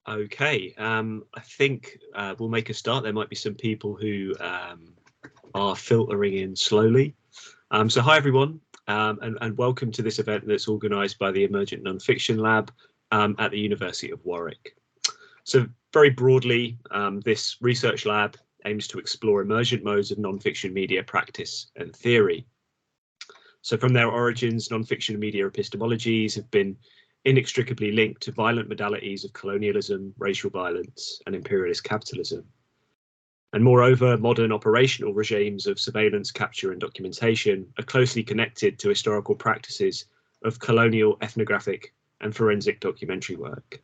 Okay, I think we'll make a start. There might be some people who are filtering in slowly. So hi everyone, and welcome to this event that's organised by the Emergent Nonfiction Lab at the University of Warwick. So very broadly, this research lab aims to explore emergent modes of nonfiction media practice and theory. So from their origins, nonfiction media epistemologies have been inextricably linked to violent modalities of colonialism, racial violence, and imperialist capitalism. And moreover, modern operational regimes of surveillance, capture, and documentation are closely connected to historical practices of colonial ethnographic and forensic documentary work.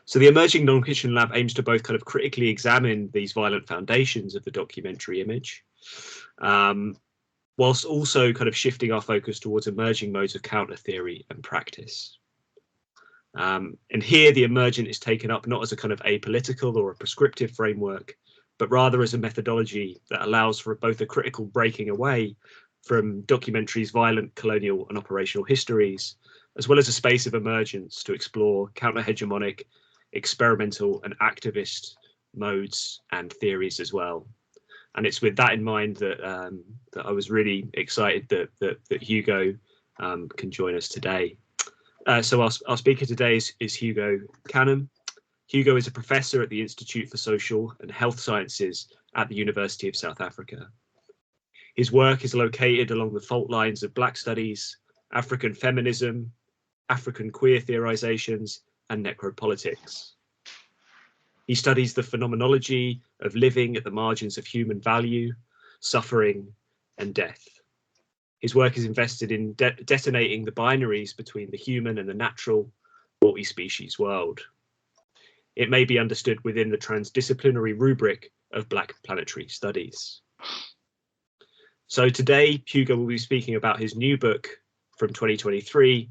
So the Emerging Nonfiction Lab aims to both kind of critically examine these violent foundations of the documentary image, whilst also kind of shifting our focus towards emerging modes of counter theory and practice. And here the emergent is taken up not as a kind of apolitical or a prescriptive framework, but rather as a methodology that allows for both a critical breaking away from documentary's violent colonial and operational histories, as well as a space of emergence to explore counter-hegemonic, experimental and activist modes and theories as well. And it's with that in mind that that I was really excited that Hugo can join us today. So our speaker today is Hugo Canham. Hugo is a professor at the Institute for Social and Health Sciences at the University of South Africa. His work is located along the fault lines of Black studies, African feminism, African queer theorizations, and necropolitics. He studies the phenomenology of living at the margins of human value, suffering, and death. His work is invested in detonating the binaries between the human and the natural, multi-species world. It may be understood within the transdisciplinary rubric of Black planetary studies. So today, Hugo will be speaking about his new book from 2023,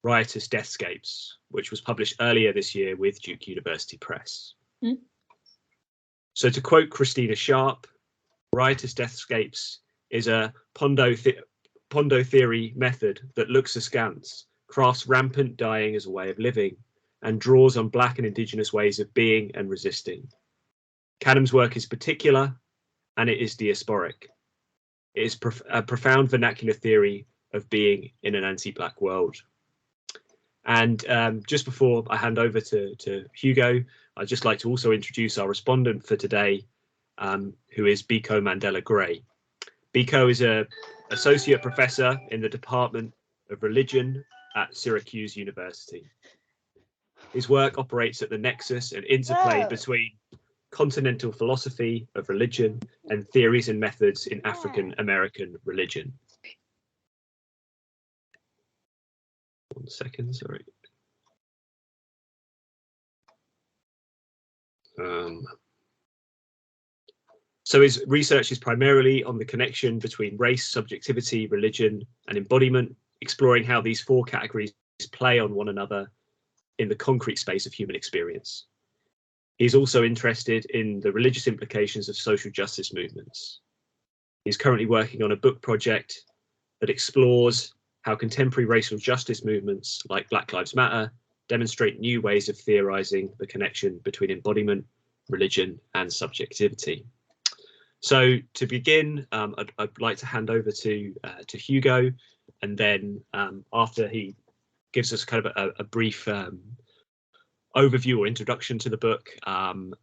Riotous Deathscapes, which was published earlier this year with Duke University Press. So to quote Christina Sharp, Riotous Deathscapes is a Mpondo theory method that looks askance, crafts rampant dying as a way of living, and draws on Black and indigenous ways of being and resisting. Canham's work is particular, and it is diasporic. It is a profound vernacular theory of being in an anti-Black world. And just before I hand over to Hugo, I'd just like to also introduce our respondent for today, who is Biko Mandela Gray. Biko is an associate professor in the Department of Religion at Syracuse University. His work operates at the nexus and interplay between continental philosophy of religion and theories and methods in African American religion. 1 second, sorry. So his research is primarily on the connection between race, subjectivity, religion, and embodiment, exploring how these four categories play on one another in the concrete space of human experience. He's also interested in the religious implications of social justice movements. He's currently working on a book project that explores how contemporary racial justice movements like Black Lives Matter demonstrate new ways of theorizing the connection between embodiment, religion, and subjectivity. So to begin, I'd like to hand over to Hugo, and then after he gives us kind of a brief overview or introduction to the book,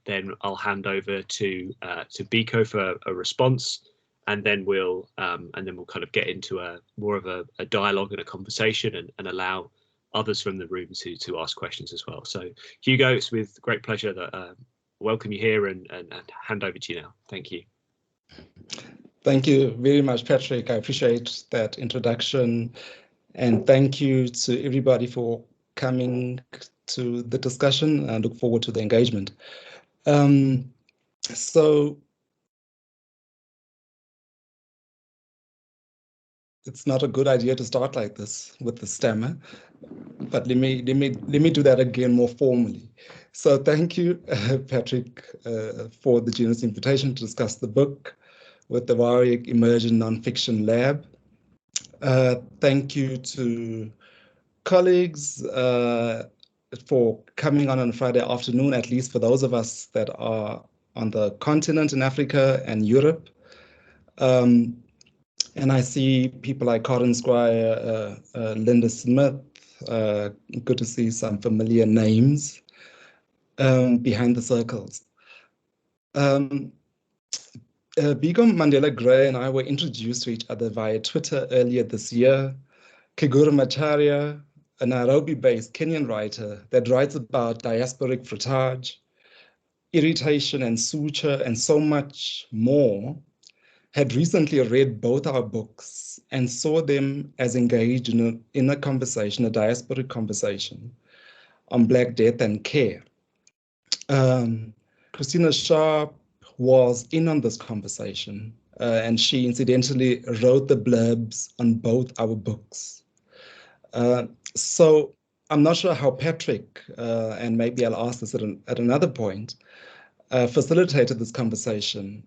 then I'll hand over to Biko for a response, and then we'll kind of get into more of a dialogue and a conversation, and allow others from the room to ask questions as well. So Hugo, it's with great pleasure that I welcome you here and hand over to you now. Thank you. Thank you very much, Patrick. I appreciate that introduction, and thank you to everybody for coming to the discussion. I look forward to the engagement. So it's not a good idea to start like this with the stammer, but let me do that again more formally. So thank you, Patrick, for the generous invitation to discuss the book with the Warwick Emergent Nonfiction Lab. Thank you to colleagues for coming on a Friday afternoon, at least for those of us that are on the continent in Africa and Europe. And I see people like Corin Squire, Linda Smith. Good to see some familiar names behind the circles. Biko Mandela Gray and I were introduced to each other via Twitter earlier this year. Kiguru Macharia, a Nairobi-based Kenyan writer that writes about diasporic frottage, irritation and suture, and so much more, had recently read both our books and saw them as engaged in a conversation, a diasporic conversation on Black death and care. Christina Sharp was in on this conversation, and she incidentally wrote the blurbs on both our books. So I'm not sure how Patrick, and maybe I'll ask this at another point, facilitated this conversation.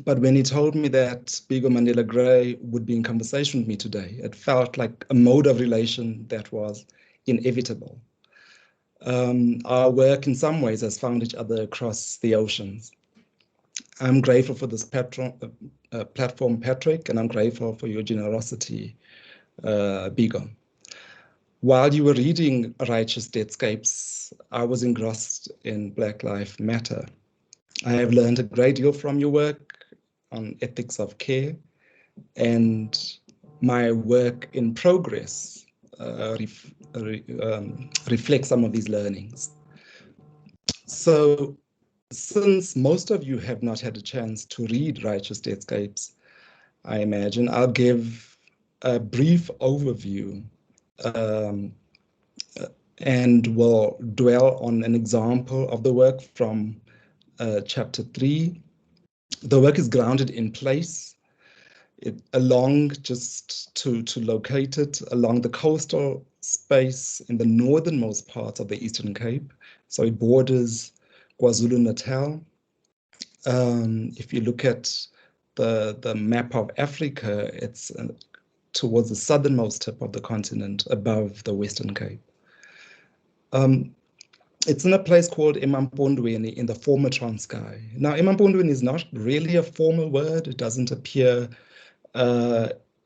But when he told me that Biko Mandela Gray would be in conversation with me today, it felt like a mode of relation that was inevitable. Our work in some ways has found each other across the oceans. I'm grateful for this platform, Patrick, and I'm grateful for your generosity, Biko. While you were reading Riotous Deathscapes, I was engrossed in Black Lives Matter. I have learned a great deal from your work on ethics of care, and my work in progress reflects some of these learnings. So since most of you have not had a chance to read Riotous Deathscapes, I imagine I'll give a brief overview and will dwell on an example of the work from chapter 3. The work is grounded in place, just to locate it, along the coastal space in the northernmost parts of the Eastern Cape. So it borders KwaZulu-Natal. If you look at the map of Africa, it's towards the southernmost tip of the continent, above the Western Cape. It's in a place called amaMpondo in the former Transkei. Now, amaMpondo is not really a formal word. It doesn't appear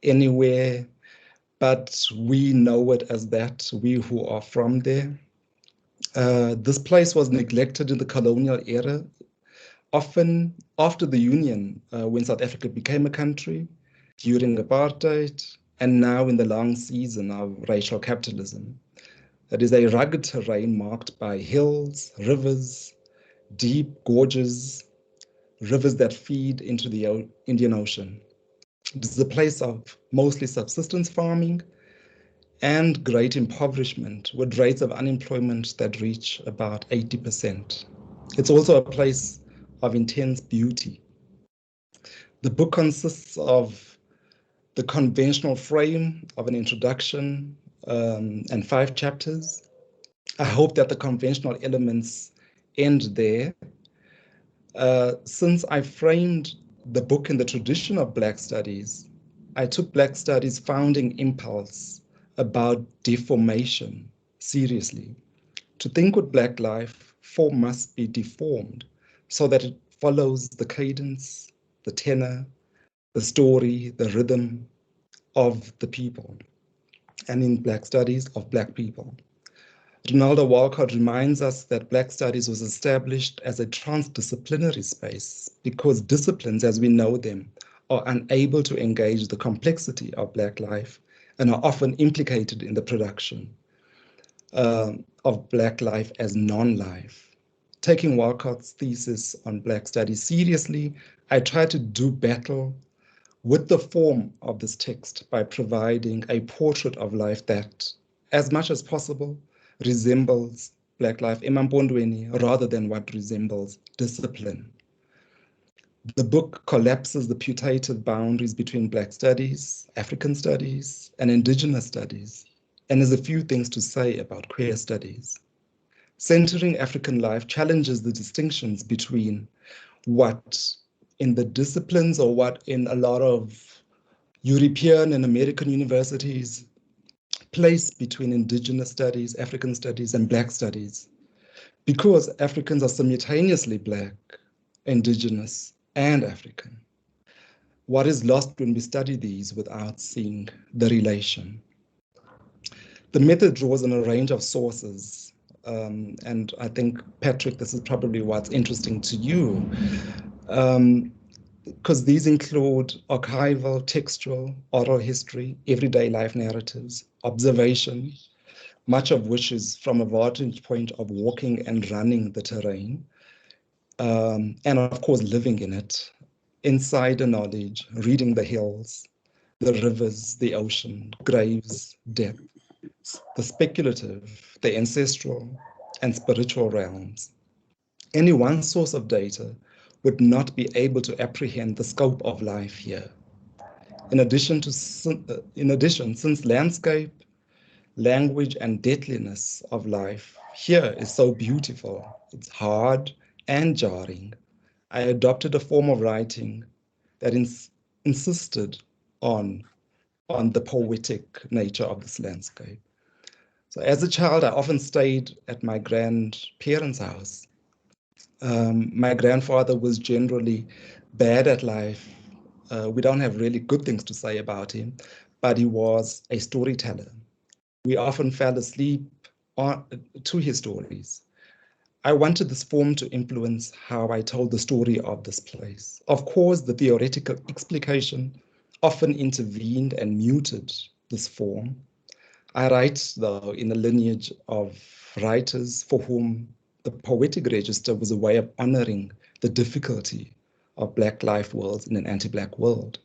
anywhere, but we know it as that, we who are from there. This place was neglected in the colonial era, often after the Union, when South Africa became a country, during apartheid, and now in the long season of racial capitalism. It is a rugged terrain marked by hills, rivers, deep gorges, rivers that feed into the Indian Ocean. It is a place of mostly subsistence farming and great impoverishment, with rates of unemployment that reach about 80%. It's also a place of intense beauty. The book consists of the conventional frame of an introduction and 5 chapters. I hope that the conventional elements end there. Since I framed the book in the tradition of Black studies, I took Black studies' founding impulse about deformation seriously. To think with Black life, form must be deformed so that it follows the cadence, the tenor, the story, the rhythm of the people, and in Black studies, of Black people. Ronaldo Walcott reminds us that Black studies was established as a transdisciplinary space because disciplines as we know them are unable to engage the complexity of Black life and are often implicated in the production of Black life as non-life. Taking Walcott's thesis on Black studies seriously, I try to do battle with the form of this text by providing a portrait of life that, as much as possible, resembles Black life amaMpondo rather than what resembles discipline. The book collapses the putative boundaries between Black studies, African studies, and indigenous studies, and has a few things to say about queer studies. Centering African life challenges the distinctions between what in the disciplines or what in a lot of European and American universities place between indigenous studies, African studies, and Black studies, because Africans are simultaneously Black, indigenous, and African. What is lost when we study these without seeing the relation? The method draws on a range of sources, and I think, Patrick, this is probably what's interesting to you, because these include archival, textual, oral history, everyday life narratives, observation, much of which is from a vantage point of walking and running the terrain, and of course living in it, insider knowledge, reading the hills, the rivers, the ocean, graves, depth, the speculative, the ancestral, and spiritual realms. Any one source of data would not be able to apprehend the scope of life here. In addition, since landscape, language, and deathliness of life here is so beautiful, it's hard and jarring, I adopted a form of writing that insisted on the poetic nature of this landscape. So as a child, I often stayed at my grandparents' house. My grandfather was generally bad at life. We don't have really good things to say about him, but he was a storyteller. We often fell asleep to his stories. I wanted this form to influence how I told the story of this place. Of course, the theoretical explication often intervened and muted this form. I write, though, in a lineage of writers for whom the poetic register was a way of honoring the difficulty of Black life worlds in an anti-Black world.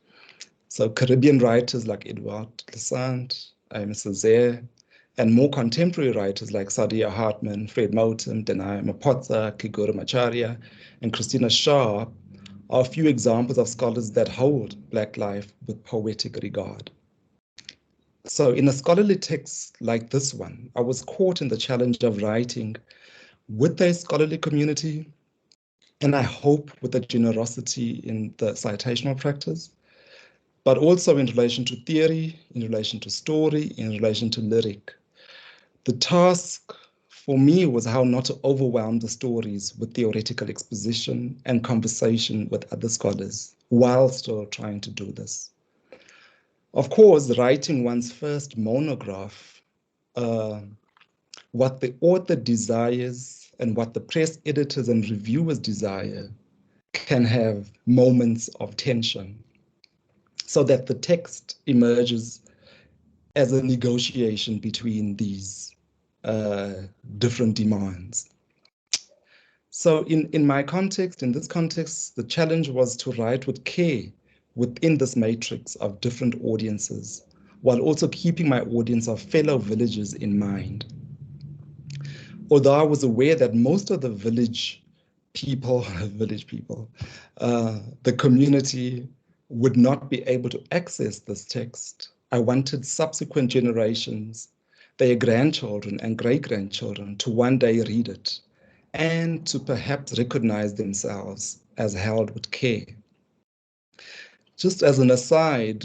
So Caribbean writers like Edward Glissant, Amos Césaire, and more contemporary writers like Saidiya Hartman, Fred Moten, Denai Mapotsa, Kigoro Macharia, and Christina Sharp are a few examples of scholars that hold Black life with poetic regard. So in a scholarly text like this one, I was caught in the challenge of writing with a scholarly community, and I hope with a generosity in the citational practice, but also in relation to theory, in relation to story, in relation to lyric. The task for me was how not to overwhelm the stories with theoretical exposition and conversation with other scholars while still trying to do this. Of course, writing one's first monograph, what the author desires and what the press editors and reviewers desire can have moments of tension, so that the text emerges as a negotiation between these different demands. So in my context, in this context, the challenge was to write with care within this matrix of different audiences, while also keeping my audience of fellow villagers in mind. Although I was aware that most of the village people, the community would not be able to access this text, I wanted subsequent generations, their grandchildren and great-grandchildren, to one day read it and to perhaps recognize themselves as held with care. Just as an aside,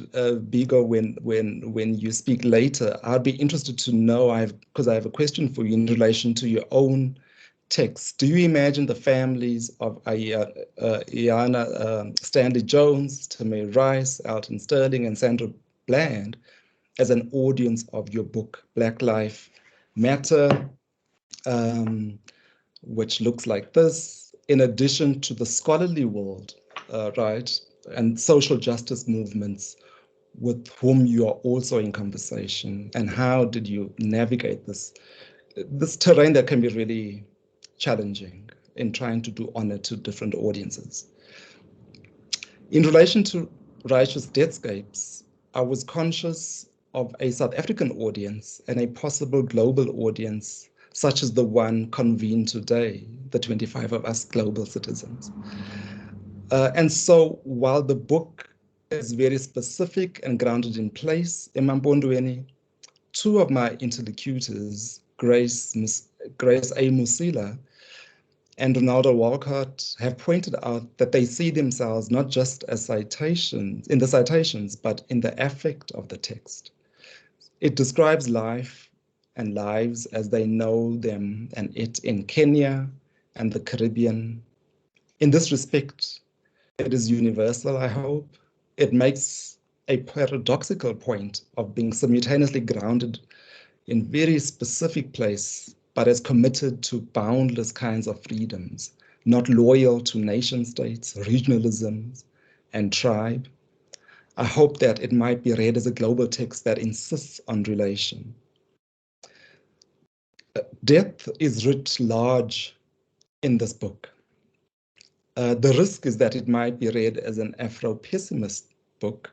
Biko, when you speak later, I'd be interested to know, because I have a question for you in relation to your own text. Do you imagine the families of Iana Stanley Jones, Tamir Rice, Alton Sterling, and Sandra Bland as an audience of your book, Black Life Matter, which looks like this, in addition to the scholarly world, right, and social justice movements with whom you are also in conversation? And how did you navigate this terrain that can be really challenging in trying to do honor to different audiences? In relation to Riotous Deathscapes, I was conscious of a South African audience and a possible global audience, such as the one convened today, the 25 of us global citizens. And so while the book is very specific and grounded in place, amaMpondo, two of my interlocutors, Grace A. Musila and Ronaldo Walcott, have pointed out that they see themselves not just as citations, but in the affect of the text. It describes life and lives as they know them and it in Kenya and the Caribbean. In this respect, it is universal, I hope. It makes a paradoxical point of being simultaneously grounded in very specific place, but as committed to boundless kinds of freedoms, not loyal to nation states, regionalisms, and tribe. I hope that it might be read as a global text that insists on relation. Death is writ large in this book. The risk is that it might be read as an Afro-pessimist book.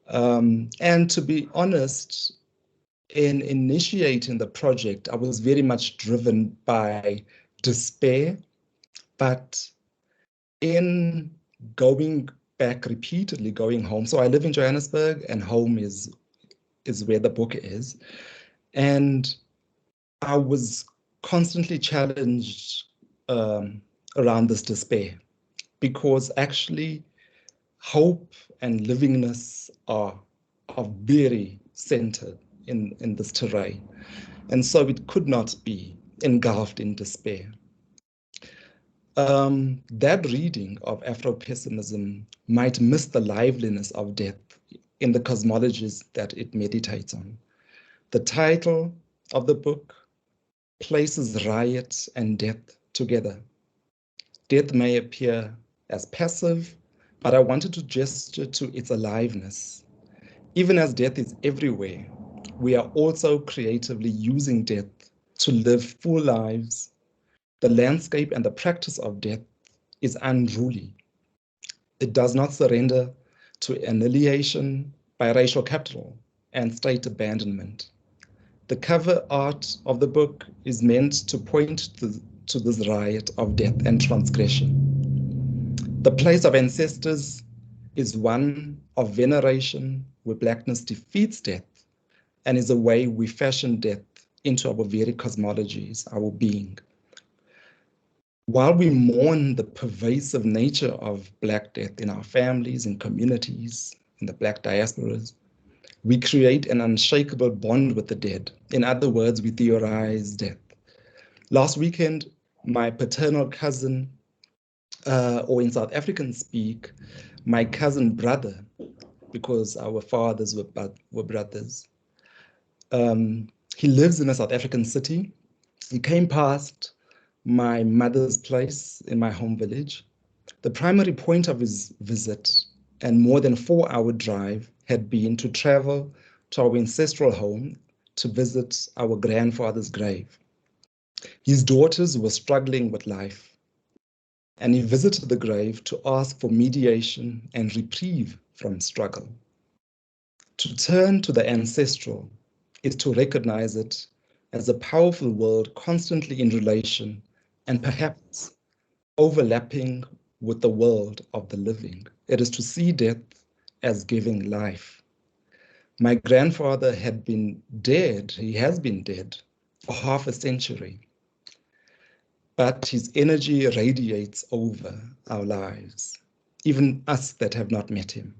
And to be honest, in initiating the project, I was very much driven by despair, but in going back repeatedly, going home. So I live in Johannesburg and home is where the book is. And I was constantly challenged around this despair, because actually hope and livingness are very centered in this terrain. And so it could not be engulfed in despair. That reading of Afro-pessimism might miss the liveliness of death in the cosmologies that it meditates on. The title of the book places riot and death together. Death may appear as passive, but I wanted to gesture to its aliveness. Even as death is everywhere, we are also creatively using death to live full lives. The landscape and the practice of death is unruly. It does not surrender to annihilation by racial capital and state abandonment. The cover art of the book is meant to point to this riot of death and transgression. The place of ancestors is one of veneration where blackness defeats death and is a way we fashion death into our very cosmologies, our being. While we mourn the pervasive nature of Black death in our families and communities, in the Black diasporas, we create an unshakable bond with the dead. In other words, we theorize death. Last weekend, my paternal cousin, or in South African speak, my cousin brother, because our fathers were brothers. He lives in a South African city. He came past my mother's place in my home village. The primary point of his visit and more than 4-hour drive had been to travel to our ancestral home to visit our grandfather's grave. His daughters were struggling with life, and he visited the grave to ask for mediation and reprieve from struggle. To turn to the ancestral is to recognize it as a powerful world constantly in relation and perhaps overlapping with the world of the living. It is to see death as giving life. My grandfather had been dead, he has been dead for half a century, but his energy radiates over our lives, even us that have not met him.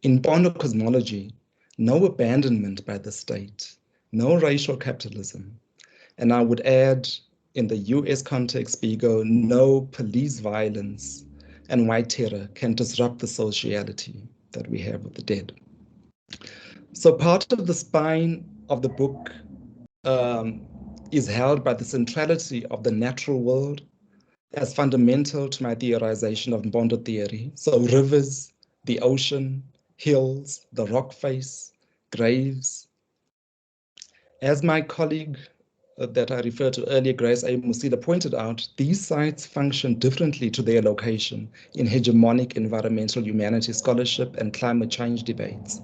In Mpondo cosmology, no abandonment by the state, no racial capitalism, and I would add, in the US context, Biko, no police violence and white terror can disrupt the sociality that we have with the dead. So part of the spine of the book is held by the centrality of the natural world as fundamental to my theorization of Mpondo theory. So rivers, the ocean, hills, the rock face, graves. As my colleague that I referred to earlier, Grace A. Musila, pointed out, these sites function differently to their location in hegemonic environmental humanities scholarship and climate change debates.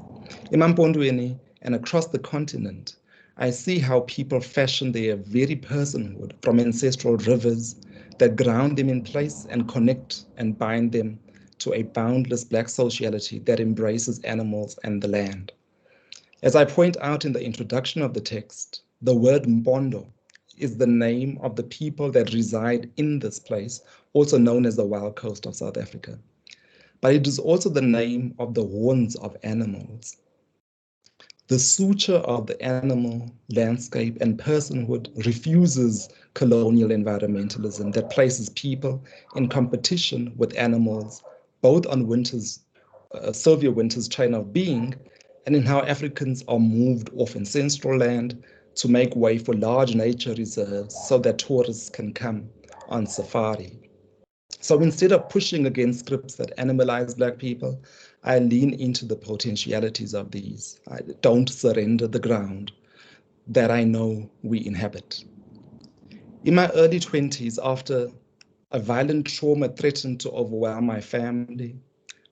In Mpondoland and across the continent, I see how people fashion their very personhood from ancestral rivers that ground them in place and connect and bind them to a boundless Black sociality that embraces animals and the land. As I point out in the introduction of the text, the word Mpondo is the name of the people that reside in this place, also known as the Wild Coast of South Africa. But it is also the name of the horns of animals. The suture of the animal, landscape, and personhood refuses colonial environmentalism that places people in competition with animals, both on Sylvia Wynter's train of being, and in how Africans are moved off ancestral land to make way for large nature reserves so that tourists can come on safari. So instead of pushing against scripts that animalize Black people, I lean into the potentialities of these. I don't surrender the ground that I know we inhabit. In my early 20s, after a violent trauma threatened to overwhelm my family,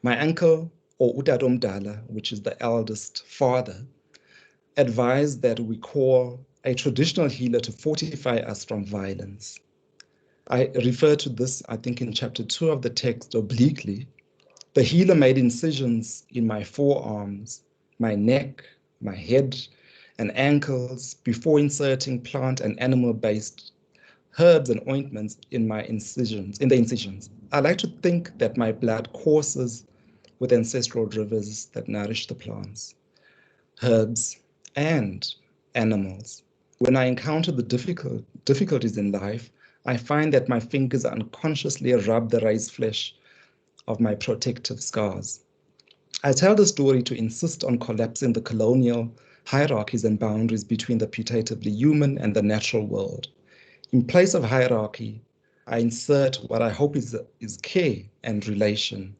my uncle, or Utadomdala, which is the eldest father, advised that we call a traditional healer to fortify us from violence. I refer to this, I think, in chapter 2 of the text obliquely. The healer made incisions in my forearms, my neck, my head, and ankles before inserting plant and animal-based herbs and ointments in the incisions. I like to think that my blood courses with ancestral rivers that nourish the plants, herbs, and animals. When I encounter the difficulties in life, I find that my fingers unconsciously rub the raised flesh of my protective scars. I tell the story to insist on collapsing the colonial hierarchies and boundaries between the putatively human and the natural world. In place of hierarchy, I insert what I hope is care and relation.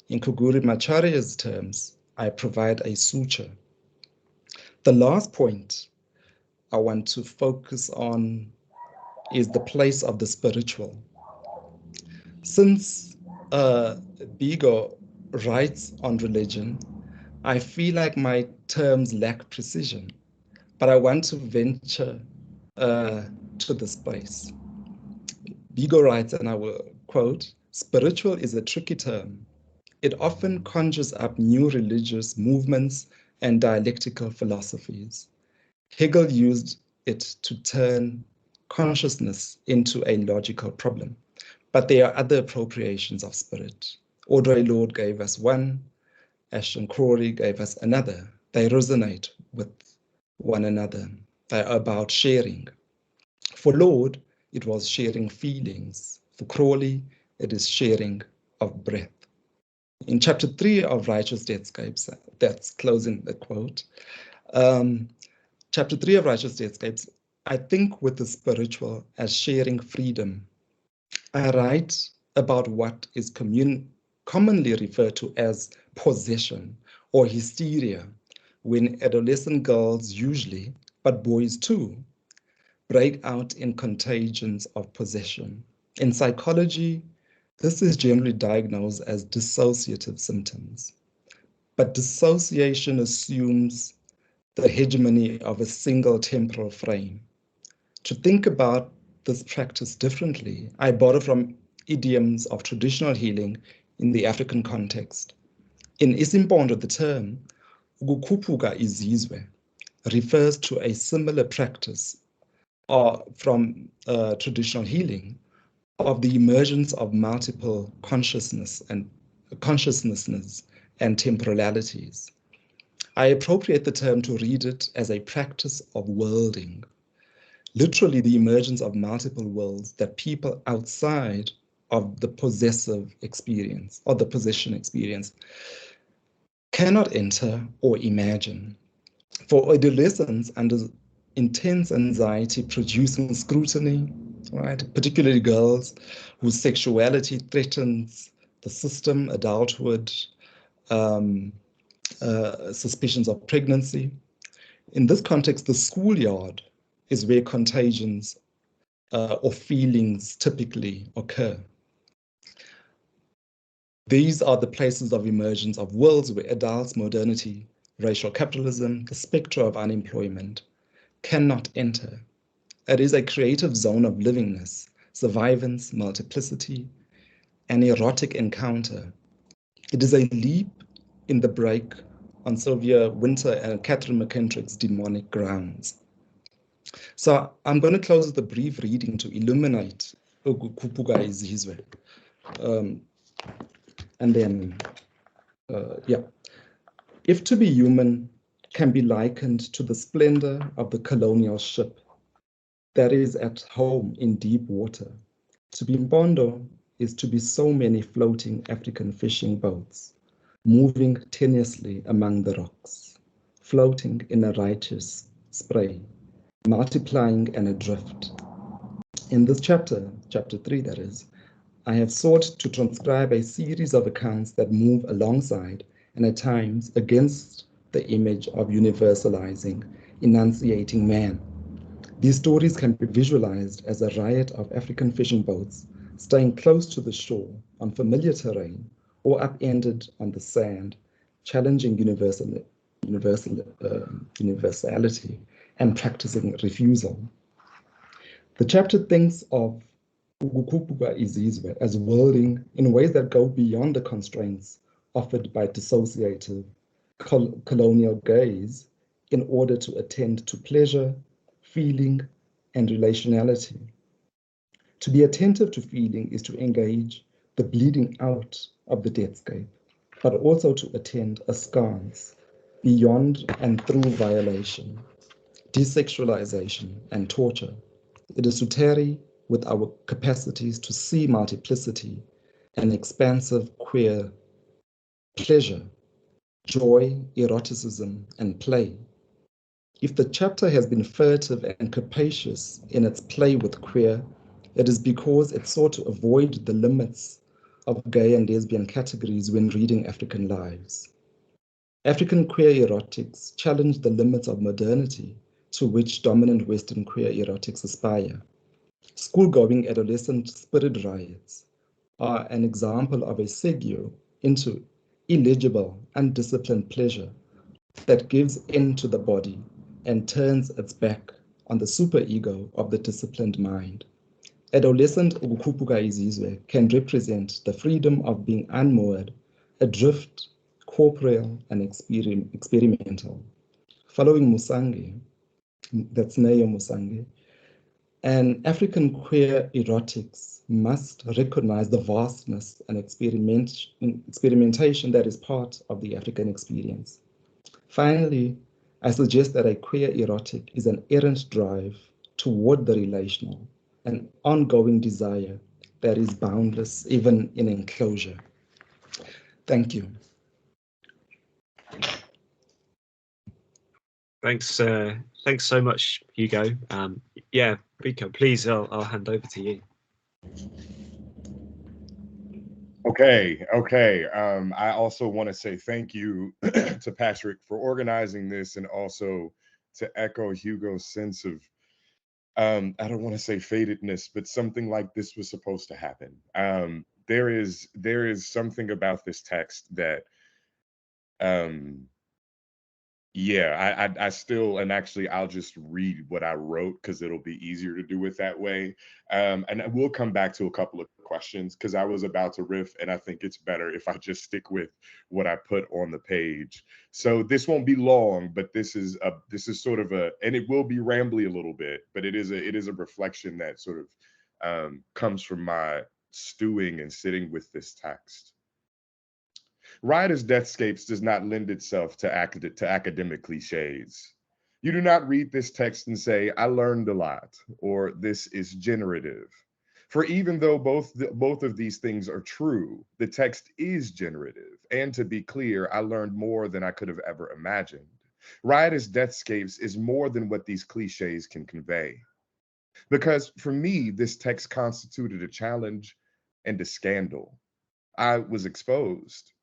In Kuguri Macharya's terms, I provide a suture. The last point I want to focus on is the place of the spiritual. Since Biko writes on religion, I feel like my terms lack precision, but I want to venture to the space. Biko writes, and I will quote, "Spiritual is a tricky term. It often conjures up new religious movements and dialectical philosophies. Hegel used it to turn consciousness into a logical problem. But there are other appropriations of spirit. Audre Lorde gave us one, Ashton Crowley gave us another. They resonate with one another. They are about sharing. For Lorde, it was sharing feelings. For Crowley, it is sharing of breath." In chapter 3 of Riotous Deathscapes, that's closing the quote, chapter 3 of Riotous Deathscapes, I think with the spiritual as sharing freedom. I write about what is commonly referred to as possession or hysteria, when adolescent girls usually, but boys too, break out in contagions of possession. In psychology, this is generally diagnosed as dissociative symptoms. But dissociation assumes the hegemony of a single temporal frame. To think about this practice differently, I borrow from idioms of traditional healing in the African context. In isiMpondo, the term "ukukhuphuka izizwe" refers to a similar practice from traditional healing of the emergence of multiple consciousnesses and temporalities. I appropriate the term to read it as a practice of worlding, literally the emergence of multiple worlds that people outside of the possessive experience or the possession experience cannot enter or imagine. For adolescents under intense anxiety producing scrutiny, right, particularly girls whose sexuality threatens the system, adulthood, suspicions of pregnancy. In this context, the schoolyard is where contagions or feelings typically occur. These are the places of emergence of worlds where adults, modernity, racial capitalism, the spectre of unemployment cannot enter. It is a creative zone of livingness, survivance, multiplicity, an erotic encounter. It is a leap in the break on Sylvia Wynter and Catherine McKendrick's demonic grounds. So I'm going to close with a brief reading to illuminate ukukhuphuka izizwe. And then, yeah. If to be human can be likened to the splendor of the colonial ship that is at home in deep water. To be Mpondo is to be so many floating African fishing boats, moving tenuously among the rocks, floating in a righteous spray, multiplying and adrift. In this chapter, chapter 3 that is, I have sought to transcribe a series of accounts that move alongside and at times against the image of universalizing, enunciating man. These stories can be visualized as a riot of African fishing boats staying close to the shore on familiar terrain or upended on the sand, challenging universality and practicing refusal. The chapter thinks of ukukhuphuka izizwe as wielding in ways that go beyond the constraints offered by dissociative colonial gaze in order to attend to pleasure, feeling, and relationality. To be attentive to feeling is to engage the bleeding out of the deathscape, but also to attend askance beyond and through violation, desexualization, and torture. It is to tarry with our capacities to see multiplicity and expansive queer pleasure, joy, eroticism, and play. If the chapter has been furtive and capacious in its play with queer, it is because it sought to avoid the limits of gay and lesbian categories when reading African lives. African queer erotics challenge the limits of modernity to which dominant Western queer erotics aspire. School-going adolescent spirit riots are an example of a segue into illegible, undisciplined pleasure that gives in to the body and turns its back on the superego of the disciplined mind. Adolescent ukukhuphuka izizwe can represent the freedom of being unmoored, adrift, corporeal, and experimental. Following Musange, that's Neo Musange, and African queer erotics must recognize the vastness and experimentation that is part of the African experience. Finally, I suggest that a queer erotic is an errant drive toward the relational, an ongoing desire that is boundless even in enclosure. Thank you. Thanks so much, Hugo. Yeah, Biko, please, I'll hand over to you. Okay. I also want to say thank you to Patrick for organizing this, and also to echo Hugo's sense of, I don't want to say fatedness, but something like this was supposed to happen. There is something about this text that, yeah, I still, and actually I'll just read what I wrote because it'll be easier to do it that way. And we'll come back to a couple of questions because I was about to riff, and I think it's better if I just stick with what I put on the page. So this won't be long, but this is sort of a, and it will be rambly a little bit, but it is a reflection that sort of comes from my stewing and sitting with this text. Riotous Deathscapes does not lend itself to academic cliches. You do not read this text and say, I learned a lot, or this is generative. For even though both of these things are true, the text is generative. And to be clear, I learned more than I could have ever imagined. Riotous Deathscapes is more than what these cliches can convey. Because for me, this text constituted a challenge and a scandal. I was exposed.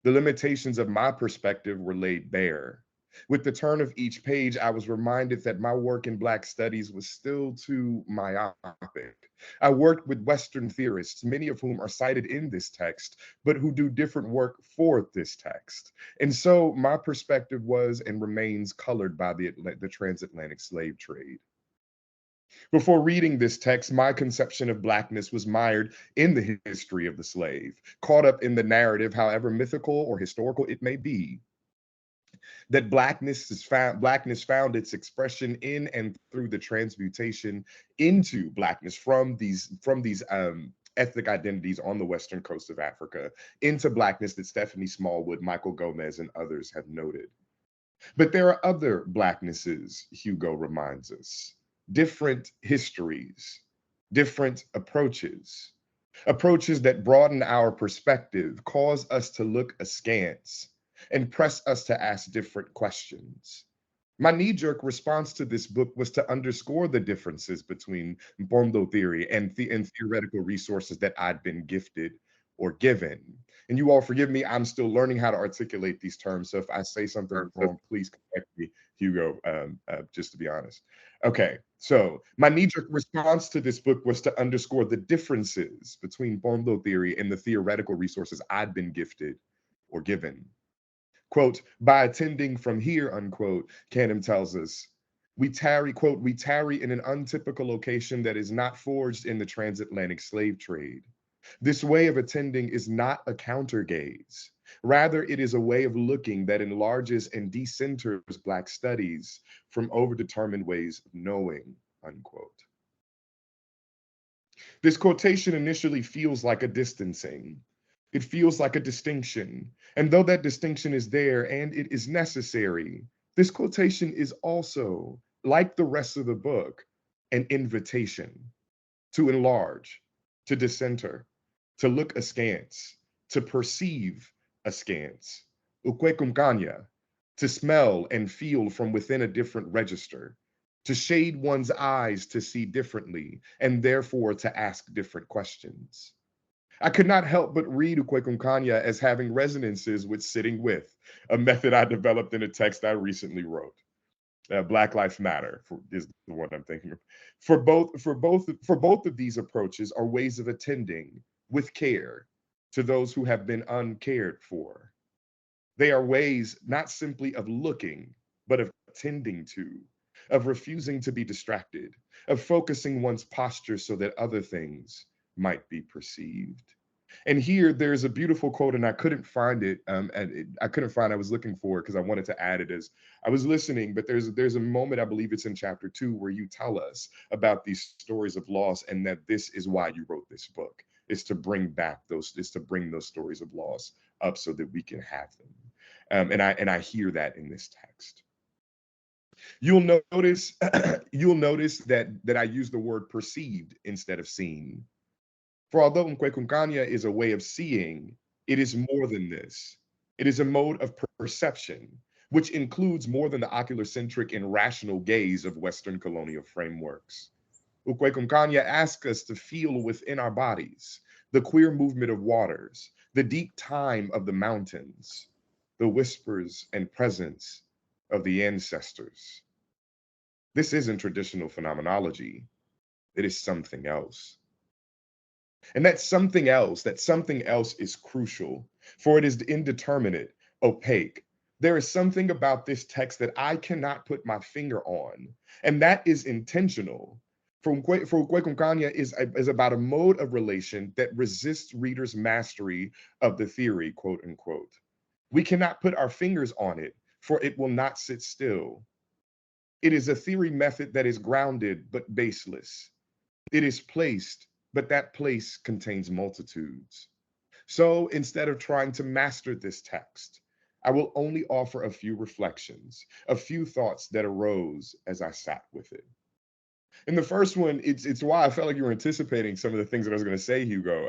The limitations of my perspective were laid bare. With the turn of each page, I was reminded that my work in Black studies was still too myopic. I worked with Western theorists, many of whom are cited in this text, but who do different work for this text. And so my perspective was and remains colored by the transatlantic slave trade. Before reading this text, my conception of Blackness was mired in the history of the slave, caught up in the narrative, however mythical or historical it may be, that Blackness found its expression in and through the transmutation into Blackness from these ethnic identities on the western coast of Africa into Blackness that Stephanie Smallwood, Michael Gomez, and others have noted. But there are other blacknesses, Hugo reminds us, different histories, different approaches, approaches that broaden our perspective, cause us to look askance, and press us to ask different questions. My knee-jerk response to this book was to underscore the differences between Mpondo theory and theoretical resources that I'd been gifted or given. And you all forgive me, I'm still learning how to articulate these terms. So if I say something wrong, please correct me, Hugo, just to be honest. Okay, so my knee-jerk response to this book was to underscore the differences between Mpondo theory and the theoretical resources I'd been gifted or given. Quote, by attending from here, unquote, Canham tells us, we tarry, quote, we tarry in an untypical location that is not forged in the transatlantic slave trade. This way of attending is not a counter gaze. Rather, it is a way of looking that enlarges and decenters Black studies from overdetermined ways of knowing, unquote. This quotation initially feels like a distancing. It feels like a distinction. And though that distinction is there and it is necessary, this quotation is also, like the rest of the book, an invitation to enlarge, to decenter, to look askance, to perceive askance, ukwekumkanya, to smell and feel from within a different register, to shade one's eyes to see differently, and therefore to ask different questions. I could not help but read ukwekumkanya as having resonances with sitting with, a method I developed in a text I recently wrote. Black Lives Matter is the one I'm thinking of. For both of these approaches are ways of attending with care to those who have been uncared for. They are ways not simply of looking, but of attending to, of refusing to be distracted, of focusing one's posture so that other things might be perceived. And here there's a beautiful quote, and I couldn't find it. I was looking for it because I wanted to add it as I was listening, but there's a moment, I believe it's in chapter 2, where you tell us about these stories of loss and that this is why you wrote this book, is to bring those stories of loss up so that we can have them. And I hear that in this text. You'll notice that I use the word perceived instead of seen. For although Nkwekumkanya is a way of seeing, it is more than this. It is a mode of perception, which includes more than the ocular-centric and rational gaze of Western colonial frameworks. Nkwekumkanya asks us to feel within our bodies the queer movement of waters, the deep time of the mountains, the whispers and presence of the ancestors. This isn't traditional phenomenology. It is something else. And that something else is crucial, for it is indeterminate, opaque. There is something about this text that I cannot put my finger on, and that is intentional. For Nkwekumkanya is about a mode of relation that resists readers' mastery of the theory, quote unquote. We cannot put our fingers on it, for it will not sit still. It is a theory method that is grounded but baseless. It is placed, but that place contains multitudes. So instead of trying to master this text, I will only offer a few reflections, a few thoughts that arose as I sat with it. In the first one, it's why I felt like you were anticipating some of the things that I was going to say, Hugo.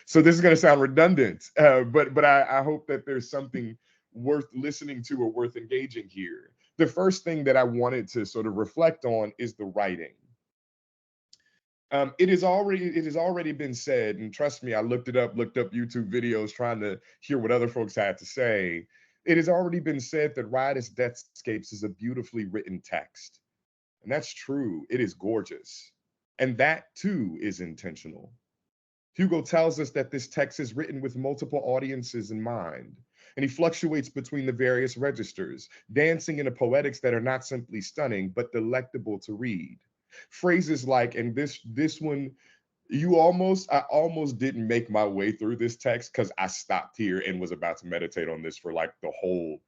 So this is going to sound redundant, but I hope that there's something worth listening to or worth engaging here. The first thing that I wanted to sort of reflect on is the writing. It has already been said, and trust me, I looked up YouTube videos trying to hear what other folks had to say. It has already been said that Riotous Deathscapes is a beautifully written text. And that's true. It is gorgeous. And that too is intentional. Hugo tells us that this text is written with multiple audiences in mind, and he fluctuates between the various registers, dancing in a poetics that are not simply stunning, but delectable to read. Phrases like, and this one, I almost didn't make my way through this text because I stopped here and was about to meditate on this for like the whole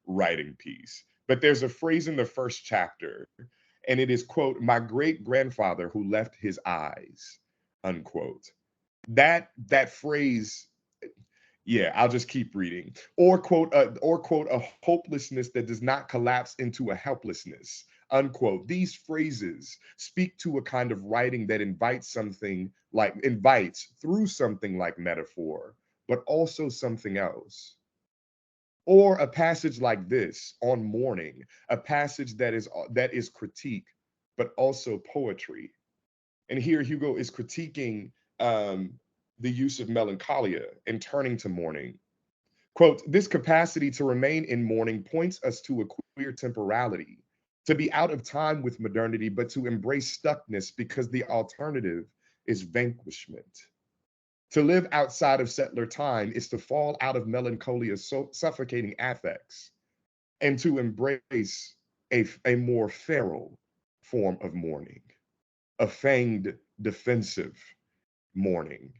writing piece. But there's a phrase in the first chapter, and it is, quote, my great grandfather who left his eyes, unquote. That phrase, Yeah, I'll just keep reading. Or quote, a hopelessness that does not collapse into a helplessness, unquote. These phrases speak to a kind of writing that invites through something like metaphor, but also something else. Or a passage like this on mourning, a passage that is critique, but also poetry. And here Hugo is critiquing the use of melancholia and turning to mourning. Quote, this capacity to remain in mourning points us to a queer temporality, to be out of time with modernity, but to embrace stuckness because the alternative is vanquishment. To live outside of settler time is to fall out of melancolia's suffocating affects and to embrace a more feral form of mourning, a fanged defensive mourning.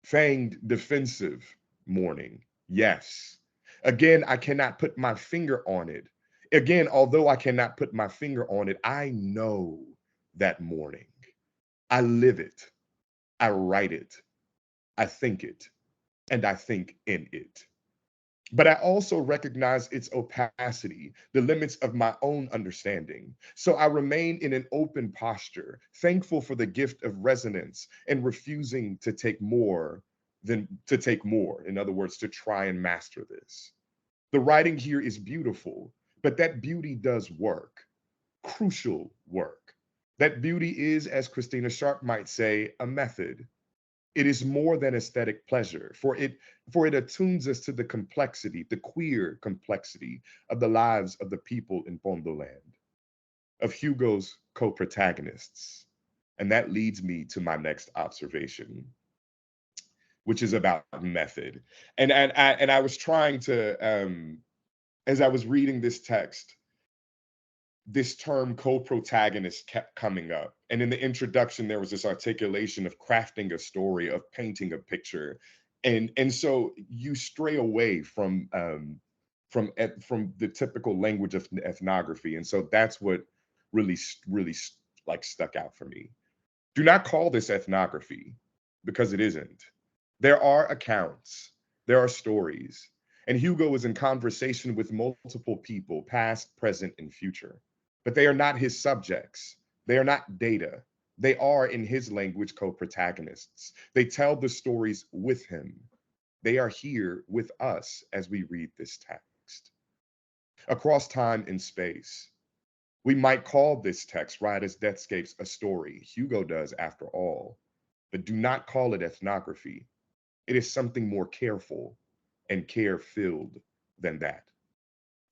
Fanged defensive mourning. Yes. Again, I cannot put my finger on it. Again, although I cannot put my finger on it, I know that mourning. I live it. I write it. I think it. And I think in it. But I also recognize its opacity, the limits of my own understanding. So I remain in an open posture, thankful for the gift of resonance and refusing to take more than to take more. In other words, to try and master this. The writing here is beautiful, but that beauty does work, crucial work. That beauty is, as Christina Sharp might say, a method. It is more than aesthetic pleasure, for it attunes us to the complexity, the queer complexity of the lives of the people in Mpondoland, of Hugo's co-protagonists. And that leads me to my next observation, which is about method. And I was trying to, as I was reading this text, this term co-protagonist kept coming up. And in the introduction, there was this articulation of crafting a story, of painting a picture. And so you stray away from the typical language of ethnography. And so that's what really like stuck out for me. Do not call this ethnography, because it isn't. There are accounts, there are stories, and Hugo is in conversation with multiple people, past, present, and future. But they are not his subjects. They are not data. They are, in his language, co-protagonists. They tell the stories with him. They are here with us as we read this text. Across time and space, we might call this text, Riotous Deathscapes, a story. Hugo does, after all. But do not call it ethnography. It is something more careful and care-filled than that.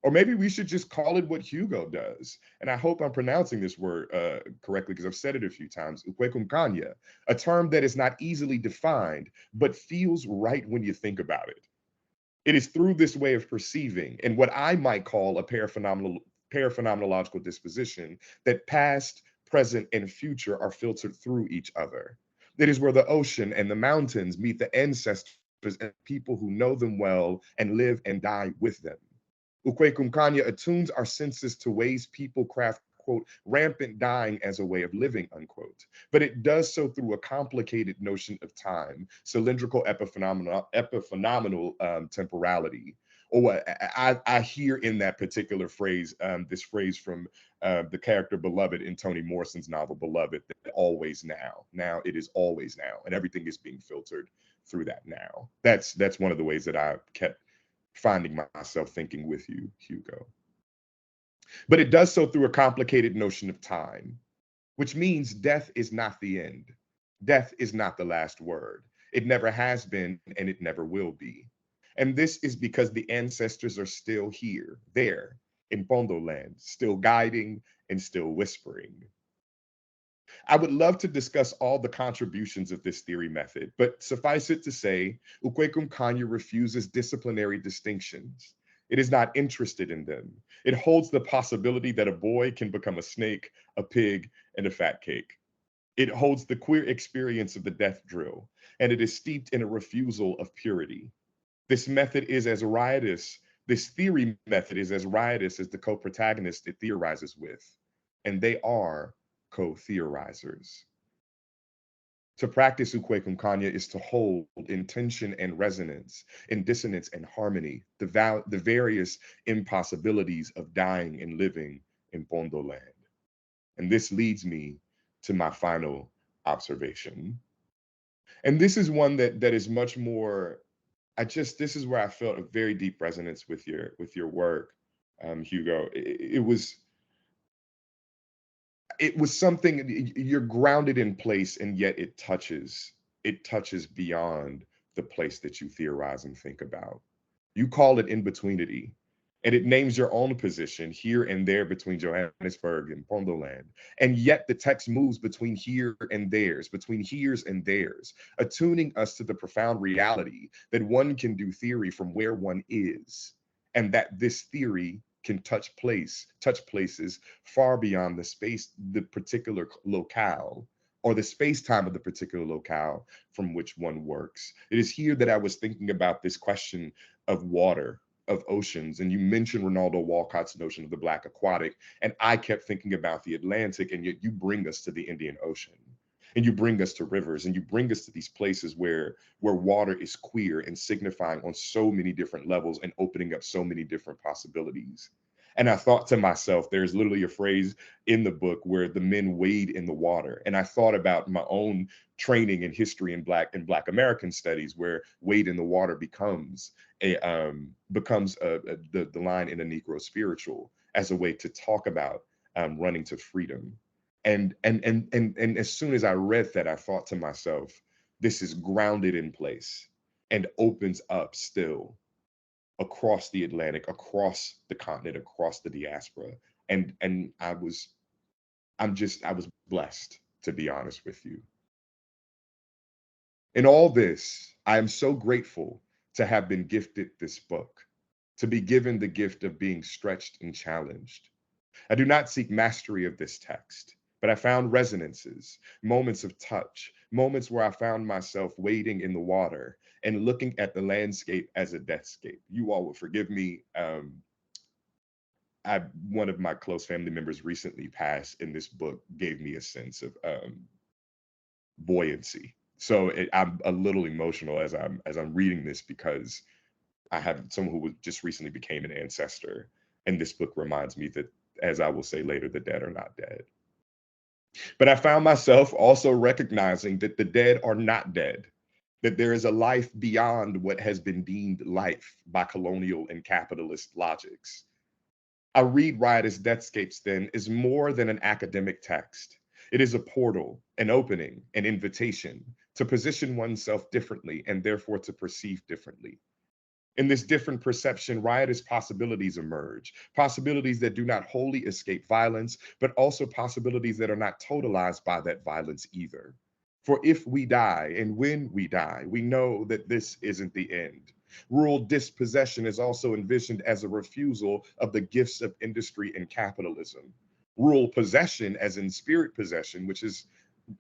Or maybe we should just call it what Hugo does. And I hope I'm pronouncing this word correctly, because I've said it a few times, ukwekumkanya, a term that is not easily defined, but feels right when you think about it. It is through this way of perceiving, and what I might call a paraphenomenological disposition, that past, present, and future are filtered through each other. It is where the ocean and the mountains meet the ancestors and people who know them well and live and die with them. Ukwekumkanya attunes our senses to ways people craft, quote, rampant dying as a way of living, unquote. But it does so through a complicated notion of time, cylindrical epiphenomenal temporality. Or what I hear in that particular phrase, this phrase from the character Beloved in Toni Morrison's novel Beloved, that always now. Now it is always now, and everything is being filtered through that now. That's one of the ways that I kept finding myself thinking with you, Hugo. But it does so through a complicated notion of time, which means death is not the end. Death is not the last word. It never has been, and it never will be. And this is because the ancestors are still here, there, in Mpondoland, still guiding and still whispering. I would love to discuss all the contributions of this theory method, but suffice it to say, Ukwekumkanya refuses disciplinary distinctions. It is not interested in them. It holds the possibility that a boy can become a snake, a pig, and a fat cake. It holds the queer experience of the death drill, and it is steeped in a refusal of purity. This method is as riotous, this theory method is as riotous as the co-protagonist it theorizes with, and they are co-theorizers. To practice Ukwe is to hold in tension and resonance, in dissonance and harmony, the various impossibilities of dying and living in Mpondoland. And this leads me to my final observation. And this is one that is much more, this is where I felt a very deep resonance with your work, Hugo. It was something, you're grounded in place, and yet it touches beyond the place that you theorize and think about. You call it in-betweenity, and it names your own position here and there between Johannesburg and Mpondoland. And yet the text moves between here and theirs, between here's and theirs, attuning us to the profound reality that one can do theory from where one is, and that this theory can touch places far beyond the particular locale, or the space-time of the particular locale from which one works. It is here that I was thinking about this question of water, of oceans, and you mentioned Ronaldo Walcott's notion of the Black aquatic, and I kept thinking about the Atlantic, and yet you bring us to the Indian Ocean, and you bring us to rivers, and you bring us to these places where water is queer and signifying on so many different levels and opening up so many different possibilities. And I thought to myself, there's literally a phrase in the book where the men wade in the water. And I thought about my own training in history and Black American studies, where wade in the water becomes the line in a Negro spiritual as a way to talk about running to freedom. And as soon as I read that, I thought to myself, this is grounded in place and opens up still across the Atlantic, across the continent, across the diaspora. And I was blessed, to be honest with you. In all this, I am so grateful to have been gifted this book, to be given the gift of being stretched and challenged. I do not seek mastery of this text, but I found resonances, moments of touch, moments where I found myself wading in the water and looking at the landscape as a deathscape. You all will forgive me. One of my close family members recently passed, and this book gave me a sense of buoyancy. So I'm a little emotional as I'm reading this, because I have someone who just recently became an ancestor, and this book reminds me that, as I will say later, the dead are not dead. But I found myself also recognizing that the dead are not dead, that there is a life beyond what has been deemed life by colonial and capitalist logics. I read Riotous Deathscapes then as more than an academic text. It is a portal, an opening, an invitation to position oneself differently and therefore to perceive differently. In this different perception, riotous possibilities emerge, possibilities that do not wholly escape violence, but also possibilities that are not totalized by that violence either. For if we die, and when we die, we know that this isn't the end. Rural dispossession is also envisioned as a refusal of the gifts of industry and capitalism. Rural possession, as in spirit possession, which is,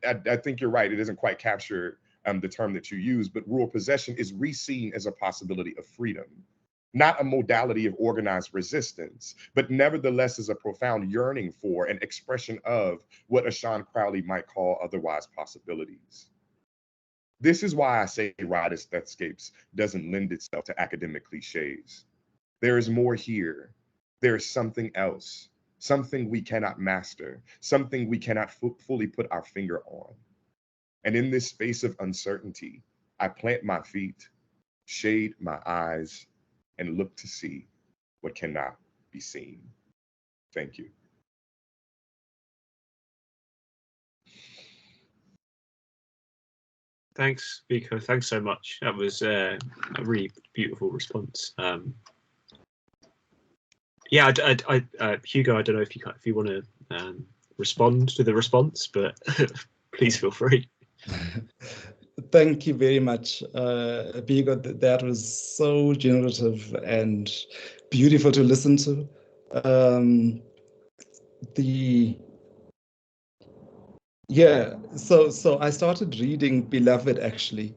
I think you're right, it doesn't quite capture the term that you use, but rural possession is re-seen as a possibility of freedom, not a modality of organized resistance, but nevertheless is a profound yearning for an expression of what Ashawn Crowley might call otherwise possibilities. This is why I say Riotous Deathscapes doesn't lend itself to academic cliches. There is more here. There is something else, something we cannot master, something we cannot fully put our finger on. And in this space of uncertainty, I plant my feet, shade my eyes, and look to see what cannot be seen. Thank you. Thanks, Biko. Thanks so much. That was a really beautiful response. Yeah, Hugo, I don't know if you want to respond to the response, but please feel free. Thank you very much, Biko. That was so generative and beautiful to listen to. So I started reading Beloved actually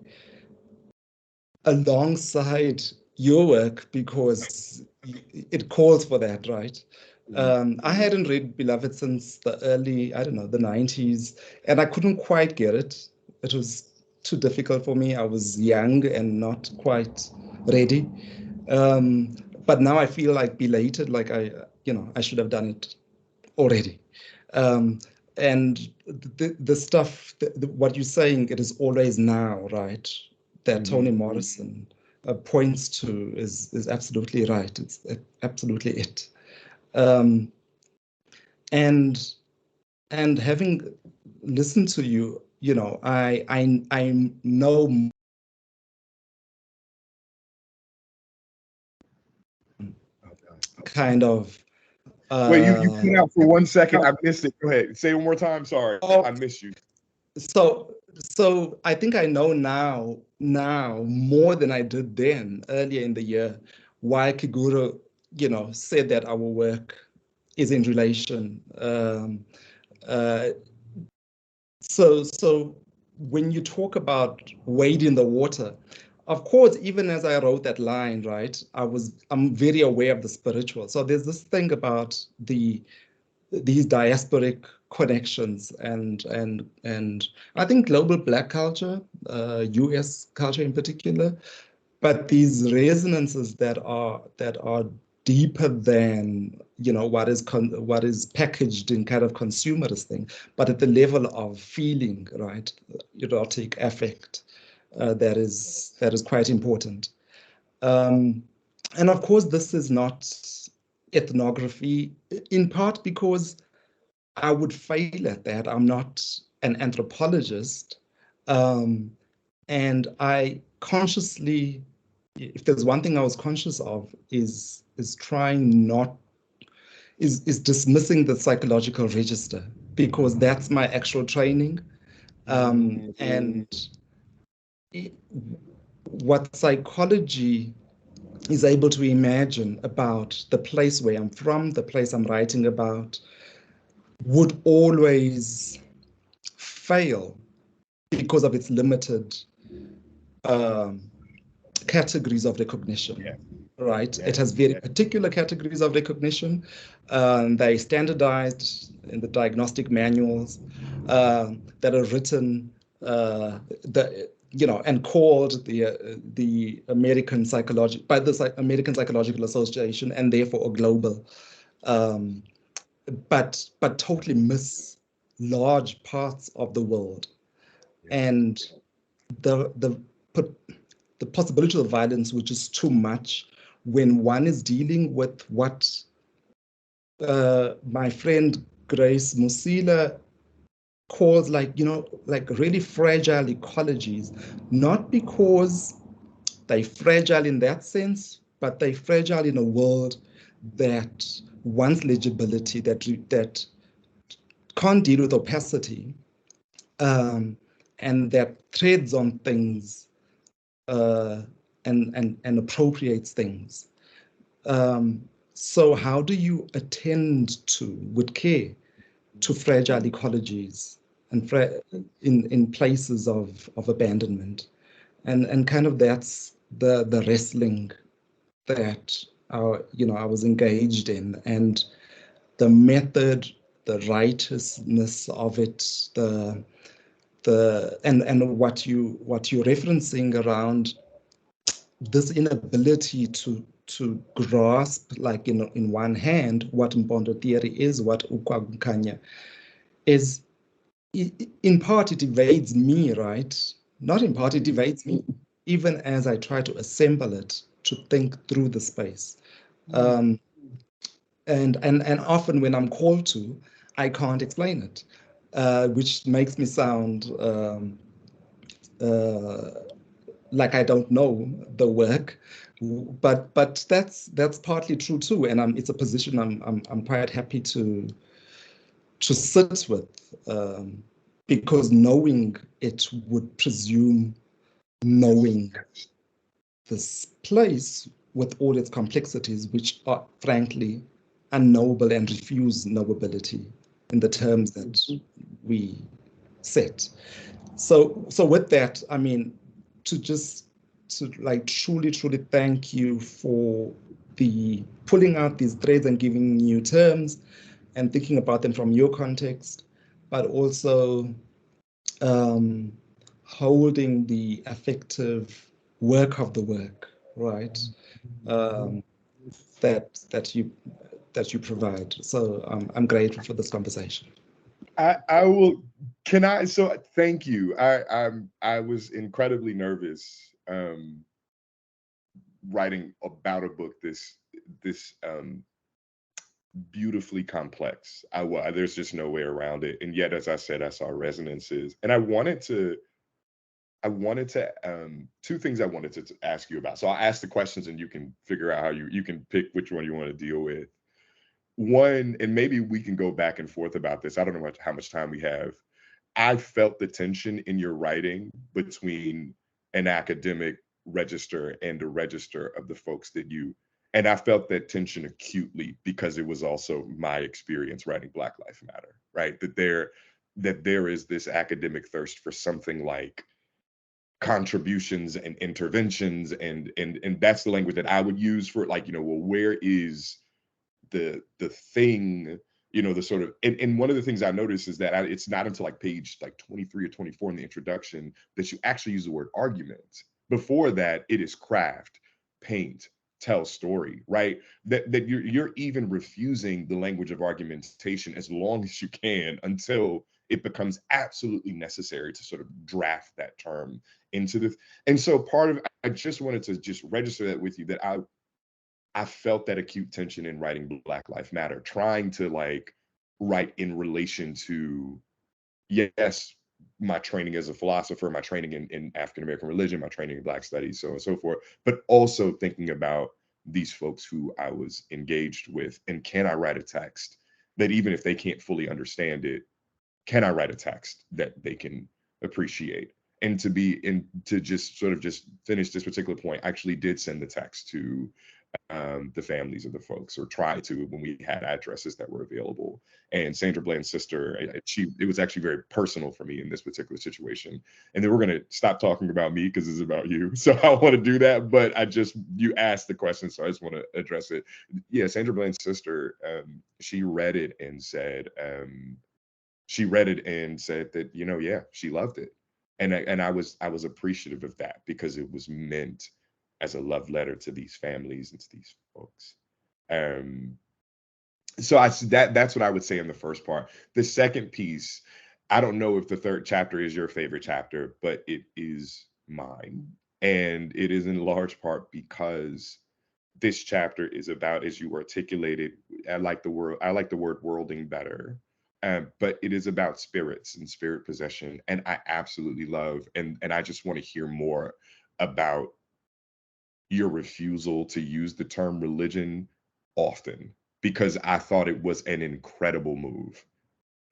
alongside your work because it calls for that, right? I hadn't read Beloved since the early, the 90s, and I couldn't quite get it. too difficult for me. I was young and not quite ready. But now I feel like belated, like I should have done it already. And the stuff, what you're saying, it is always now, right? That Toni Morrison points to is absolutely right. It's absolutely it. And having listened to you, I know kind of. Wait, you came out for 1 second. I missed it. Go ahead. Say it one more time. Sorry, I missed you. So I think I know now more than I did then, earlier in the year, why Kiguro, said that our work is in relation. So when you talk about wade in the water, of course, even as I wrote that line, right, I'm very aware of the spiritual. So there's this thing about these diasporic connections and I think global Black culture, US culture in particular, but these resonances that are deeper than what is packaged in kind of consumerist thing, but at the level of feeling, right, erotic affect, that is quite important. And of course, this is not ethnography, in part because I would fail at that. I'm not an anthropologist, and I consciously, if there's one thing I was conscious of, is dismissing the psychological register, because that's my actual training, and what psychology is able to imagine about the place where I'm from, the place I'm writing about, would always fail because of its limited categories of recognition. Yeah. Right? Yeah. It has very particular categories of recognition. They standardized in the diagnostic manuals that are written and called the American by the American Psychological Association, and therefore a global, but totally miss large parts of the world, and the possibility of violence, which is too much when one is dealing with what my friend Grace Musila calls like really fragile ecologies, not because they're fragile in that sense, but they're fragile in a world that wants legibility, that can't deal with opacity, and that treads on things and appropriates things. So how do you attend to, with care, to fragile ecologies and in places of abandonment? And kind of that's the wrestling that I was engaged in, and the method, the righteousness of it, and what you're referencing around this inability to grasp, like in one hand, what Mpondo theory is, what Ukwagunkanya is. In part, it evades me, right? Not in part, it evades me, even as I try to assemble it, to think through the space. And often when I'm called to, I can't explain it, which makes me sound like I don't know the work, but that's partly true too, and it's a position I'm quite happy to sit with, because knowing it would presume knowing this place with all its complexities, which are frankly unknowable and refuse knowability in the terms that we set. So with that, I mean, to like truly thank you for the pulling out these threads and giving new terms and thinking about them from your context, but also holding the affective work of the work, right? That you provide. So I'm grateful for this conversation. I will. Can I? So thank you. I was incredibly nervous writing about a book this beautifully complex. There's just no way around it. And yet, as I said, I saw resonances, and I wanted to two things I wanted to ask you about. So I'll ask the questions, and you can figure out how you can pick which one you want to deal with. One, and maybe we can go back and forth about this. I don't know how much time we have. I felt the tension in your writing between an academic register and a register of the folks that you, and I felt that tension acutely because it was also my experience writing Black Lives Matter, right? That there is this academic thirst for something like contributions and interventions, and that's the language that I would use for, like, well, where is the thing, the sort of, and one of the things I noticed is that it's not until like page like 23 or 24 in the introduction that you actually use the word argument. Before that, it is craft, paint, tell story, right? That you're even refusing the language of argumentation as long as you can until it becomes absolutely necessary to sort of draft that term into the, and so part of, I just wanted to just register that with you, that I felt that acute tension in writing Black Lives Matter, trying to like write in relation to, yes, my training as a philosopher, my training in African-American religion, my training in Black studies, so on and so forth, but also thinking about these folks who I was engaged with. And can I write a text that, even if they can't fully understand it, can I write a text that they can appreciate? And to just sort of just finish this particular point, I actually did send the text to the families of the folks, or try to, when we had addresses that were available. And Sandra Bland's sister, it was actually very personal for me in this particular situation. And then we're going to stop talking about me because it's about you. So I want to do that, but you asked the question, so I just want to address it. Yeah, Sandra Bland's sister, she read it and said that, yeah, she loved it. And I was appreciative of that, because it was meant as a love letter to these families and to these folks. So that's what I would say in the first part. The second piece, I don't know if the third chapter is your favorite chapter, but it is mine. And it is in large part because this chapter is about, as you articulated, I like the word worlding better. But it is about spirits and spirit possession. And I absolutely love, and I just want to hear more about your refusal to use the term religion often, because I thought it was an incredible move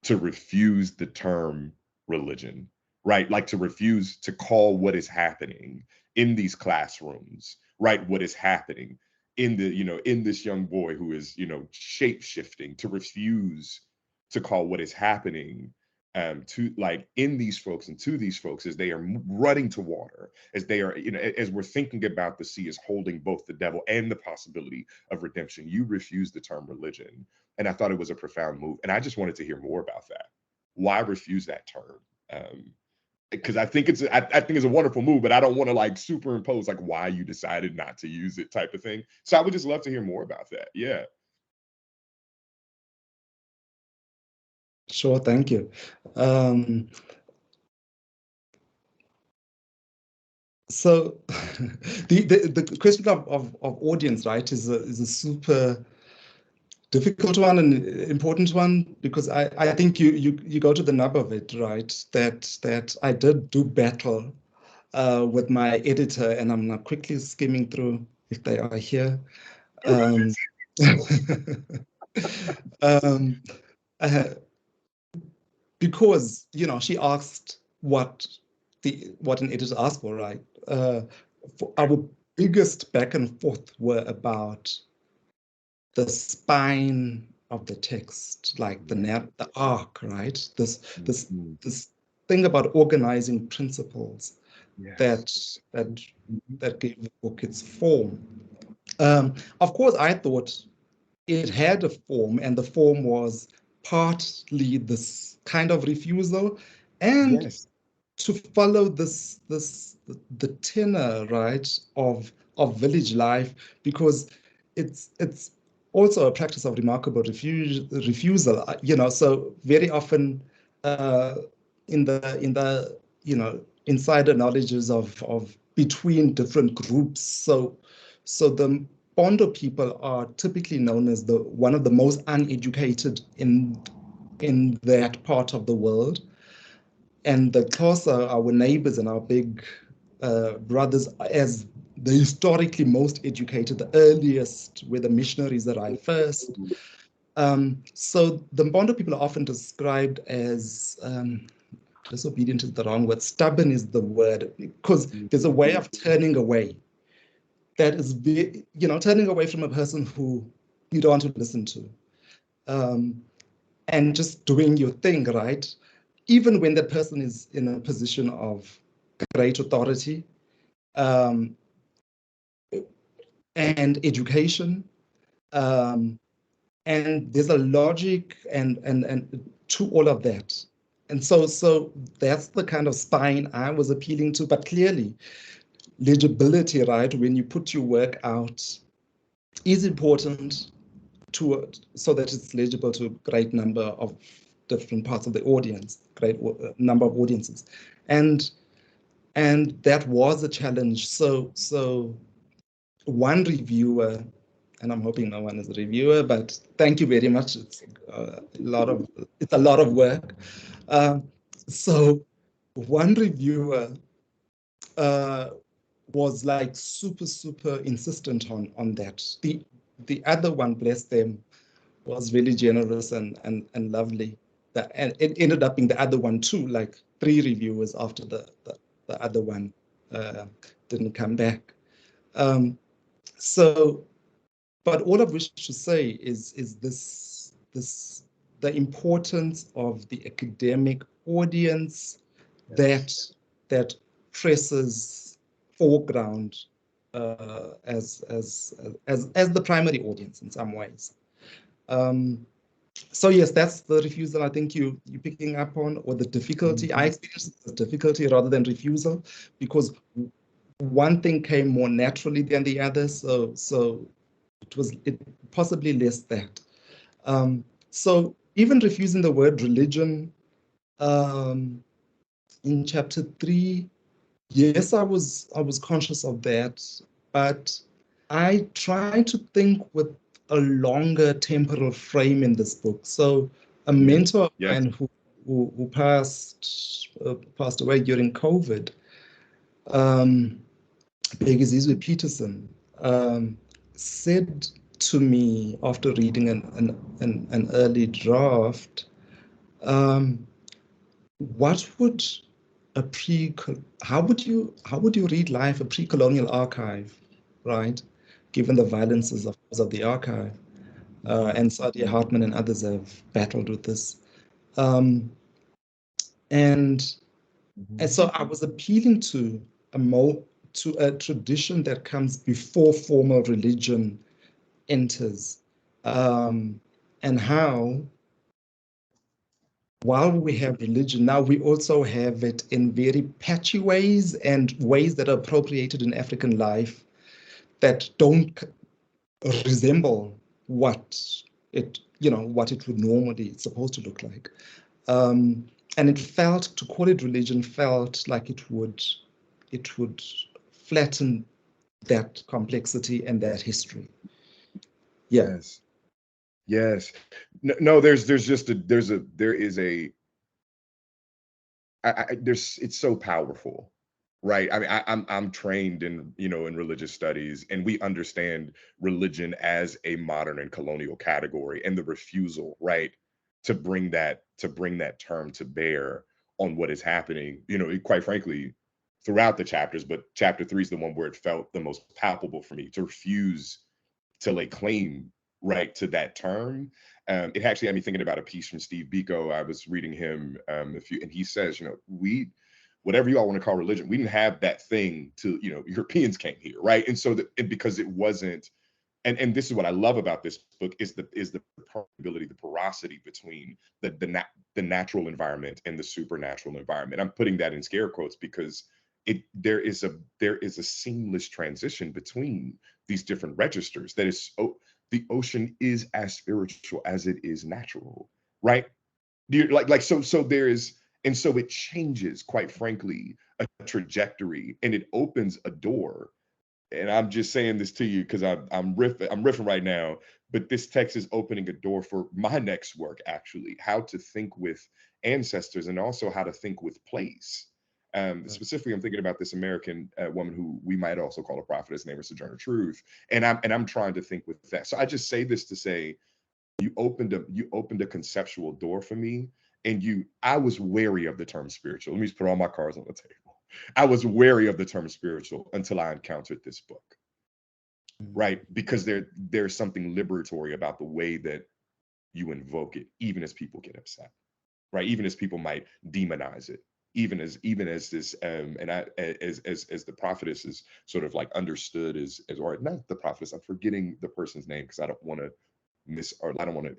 to refuse the term religion, right? Like, to refuse to call what is happening in these classrooms, right? What is happening in in this young boy who is, shape shifting, to refuse to call what is happening to, like, in these folks and to these folks as they are running to water, as they are, as we're thinking about the sea as holding both the devil and the possibility of redemption. You refuse the term religion. And I thought it was a profound move. And I just wanted to hear more about that. Why refuse that term? Because I think it's a wonderful move, but I don't want to like superimpose like why you decided not to use it type of thing. So I would just love to hear more about that. Yeah. Sure, thank you. So the question of audience, right, is a super difficult one and important one, because I think you go to the nub of it, right? That I did do battle with my editor, and I'm now quickly skimming through if they are here. Because she asked what an editor asked for, right? For our biggest back and forth were about the spine of the text, like the arc, right? This thing about organizing principles. Yes. that gave the book its form. Of course, I thought it had a form, and the form was partly this kind of refusal, and to follow the tenor, right, of village life, because it's also a practice of remarkable refusal. So very often in the insider knowledges of between different groups. So the Mpondo people are typically known as one of the most uneducated in that part of the world. And the Xhosa, our neighbors and our big brothers, as the historically most educated, the earliest, where the missionaries arrived first. So the Mpondo people are often described as disobedient is the wrong word, stubborn is the word, because there's a way of turning away. That is, turning away from a person who you don't want to listen to, and just doing your thing, right? Even when that person is in a position of great authority and education, and there's a logic and to all of that. And so that's the kind of spine I was appealing to. But clearly, legibility, right, when you put your work out, is important so that it's legible to a great number of different parts of the audience, great number of audiences. And that was a challenge. So one reviewer, and I'm hoping no one is a reviewer, but thank you very much. It's a lot of work. So one reviewer was like super insistent on that. The other one, bless them, was really generous and lovely. And it ended up being the other one too, like 3 reviewers after the other one didn't come back. So, but all of which to say is this the importance of the academic audience that presses foreground as the primary audience in some ways. So yes, that's the refusal I think you're picking up on, or the difficulty. I experienced the difficulty rather than refusal, because one thing came more naturally than the other. So it possibly less that. So even refusing the word religion in chapter 3, yes, I was conscious of that, but I try to think with a longer temporal frame in this book. So a mentor of mine who passed away during COVID, Begizizwe Peterson, said to me after reading an early draft, what would how would you read life, a pre-colonial archive, right? Given the violences of the archive, and Sadia Hartman and others have battled with this, and so I was appealing to a tradition that comes before formal religion enters, and how, while we have religion, now we also have it in very patchy ways and ways that are appropriated in African life that don't resemble what it would normally it's supposed to look like. And it felt, to call it religion, felt like it would flatten that complexity and that history. Yeah. Yes. No, it's so powerful, right? I mean, I'm trained in religious studies, and we understand religion as a modern and colonial category, and the refusal, right, to bring that term to bear on what is happening, quite frankly, throughout the chapters, but chapter 3 is the one where it felt the most palpable for me, to refuse to lay claim, right, to that term. It actually had me thinking about a piece from Steve Biko. I was reading him and he says, whatever you all want to call religion, we didn't have that thing till Europeans came here, right? And so because it wasn't and this is what I love about this book is the permeability, the porosity between the natural environment and the supernatural environment. I'm putting that in scare quotes because there is a seamless transition between these different registers. That is, the ocean is as spiritual as it is natural, right? So there is, and so it changes, quite frankly, a trajectory, and it opens a door. And I'm just saying this to you because I'm riffing right now, but this text is opening a door for my next work, actually, how to think with ancestors and also how to think with place. Specifically, I'm thinking about this American woman who we might also call a prophetess, named Sojourner Truth, and I'm trying to think with that. So I just say this to say, you opened a conceptual door for me, and I was wary of the term spiritual. Let me just put all my cards on the table. I was wary of the term spiritual until I encountered this book, right? Because there's something liberatory about the way that you invoke it, even as people get upset, right? Even as people might demonize it, even as this and I as the prophetess is sort of like understood as or not the prophetess. I'm forgetting the person's name because I don't want to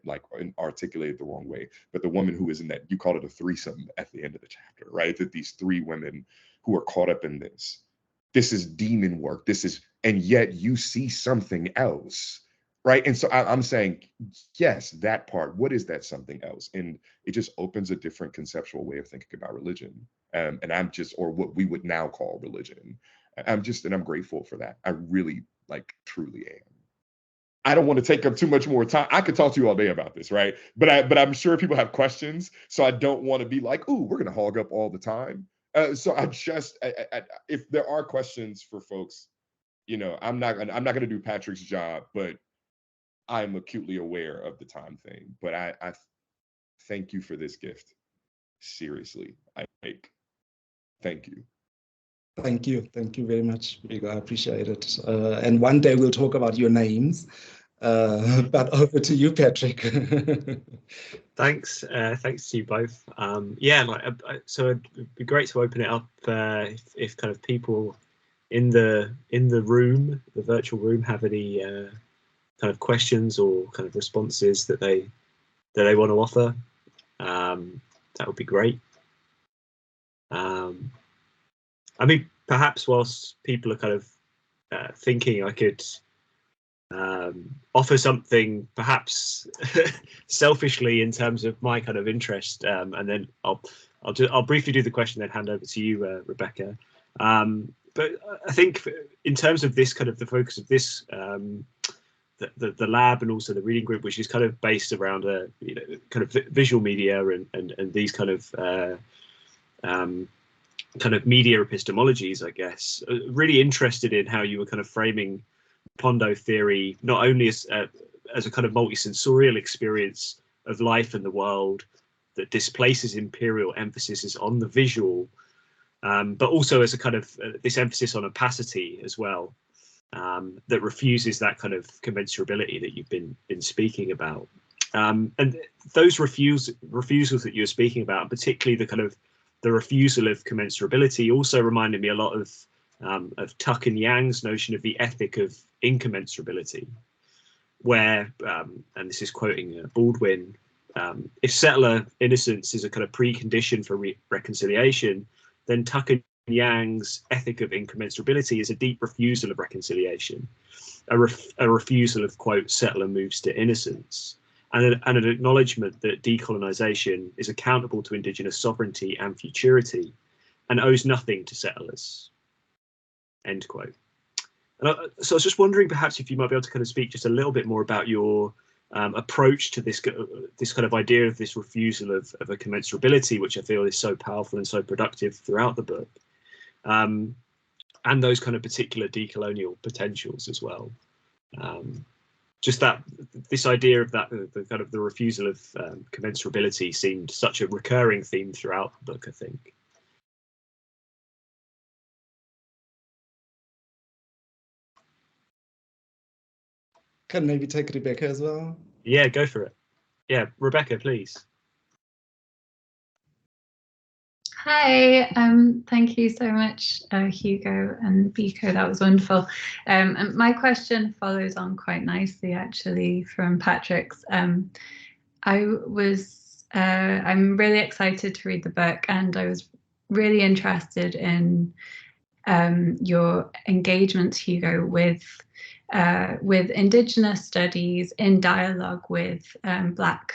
like articulate it the wrong way, but the woman who is in that, you called it a threesome at the end of the chapter, right? That these three women who are caught up in this is demon work, and yet you see something else, right? And so I'm saying, yes, that part, what is that something else? And it just opens a different conceptual way of thinking about religion. And or what we would now call religion. And I'm grateful for that. I really, truly am. I don't want to take up too much more time. I could talk to you all day about this, right? But I'm sure people have questions, so I don't want to be like, "Ooh, we're going to hog up all the time." So if there are questions for folks, I'm not going to do Patrick's job, but I'm acutely aware of the time thing. But I thank you for this gift. Seriously, thank you. Thank you very much, Hugo. I appreciate it. And one day we'll talk about your names. But over to you, Patrick. Thanks to you both. So it'd be great to open it up if kind of people in the room, the virtual room, have any kind of questions or kind of responses that they want to offer. That would be great. I mean, perhaps whilst people are kind of thinking, I could offer something perhaps selfishly in terms of my kind of interest, and then I'll briefly do the question, then hand over to you, Rebecca. But I think in terms of this kind of the focus of this, the lab and also the reading group, which is kind of based around kind of visual media and these kind of media epistemologies, I guess, really interested in how you were kind of framing Mpondo theory, not only as a kind of multisensorial experience of life and the world that displaces imperial emphasis on the visual, but also as a kind of this emphasis on opacity as well, that refuses that kind of commensurability that you've been speaking about. And those refusals that you're speaking about, particularly the kind of the refusal of commensurability, also reminded me a lot of Tuck and Yang's notion of the ethic of incommensurability, where, and this is quoting Baldwin, if settler innocence is a kind of precondition for reconciliation, then Tuck and Yang's ethic of incommensurability is a deep refusal of reconciliation, a refusal of, quote, settler moves to innocence, and an acknowledgement that decolonization is accountable to indigenous sovereignty and futurity and owes nothing to settlers, end quote. And so I was just wondering perhaps if you might be able to kind of speak just a little bit more about your approach to this kind of idea of this refusal of a commensurability, which I feel is so powerful and so productive throughout the book, and those kind of particular decolonial potentials as well. Just that this idea of that the kind of the refusal of commensurability seemed such a recurring theme throughout the book, I think. Can maybe take Rebecca as well? Yeah, go for it. Yeah, Rebecca, please. Hi, thank you so much, Hugo and Biko. That was wonderful. And my question follows on quite nicely, actually, from Patrick's. I'm really excited to read the book, and I was really interested in your engagement, Hugo, with indigenous studies in dialogue with Black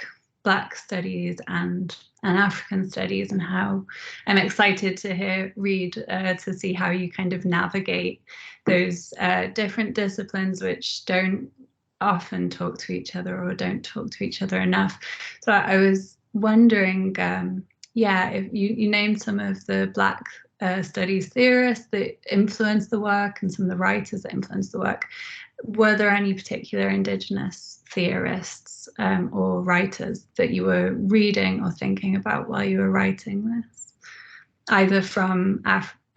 studies and African studies, and how I'm excited to read to see how you kind of navigate those different disciplines which don't often talk to each other or don't talk to each other enough. So I was wondering, if you named some of the Black studies theorists that influenced the work and some of the writers that influenced the work. Were there any particular indigenous theorists or writers that you were reading or thinking about while you were writing this, either from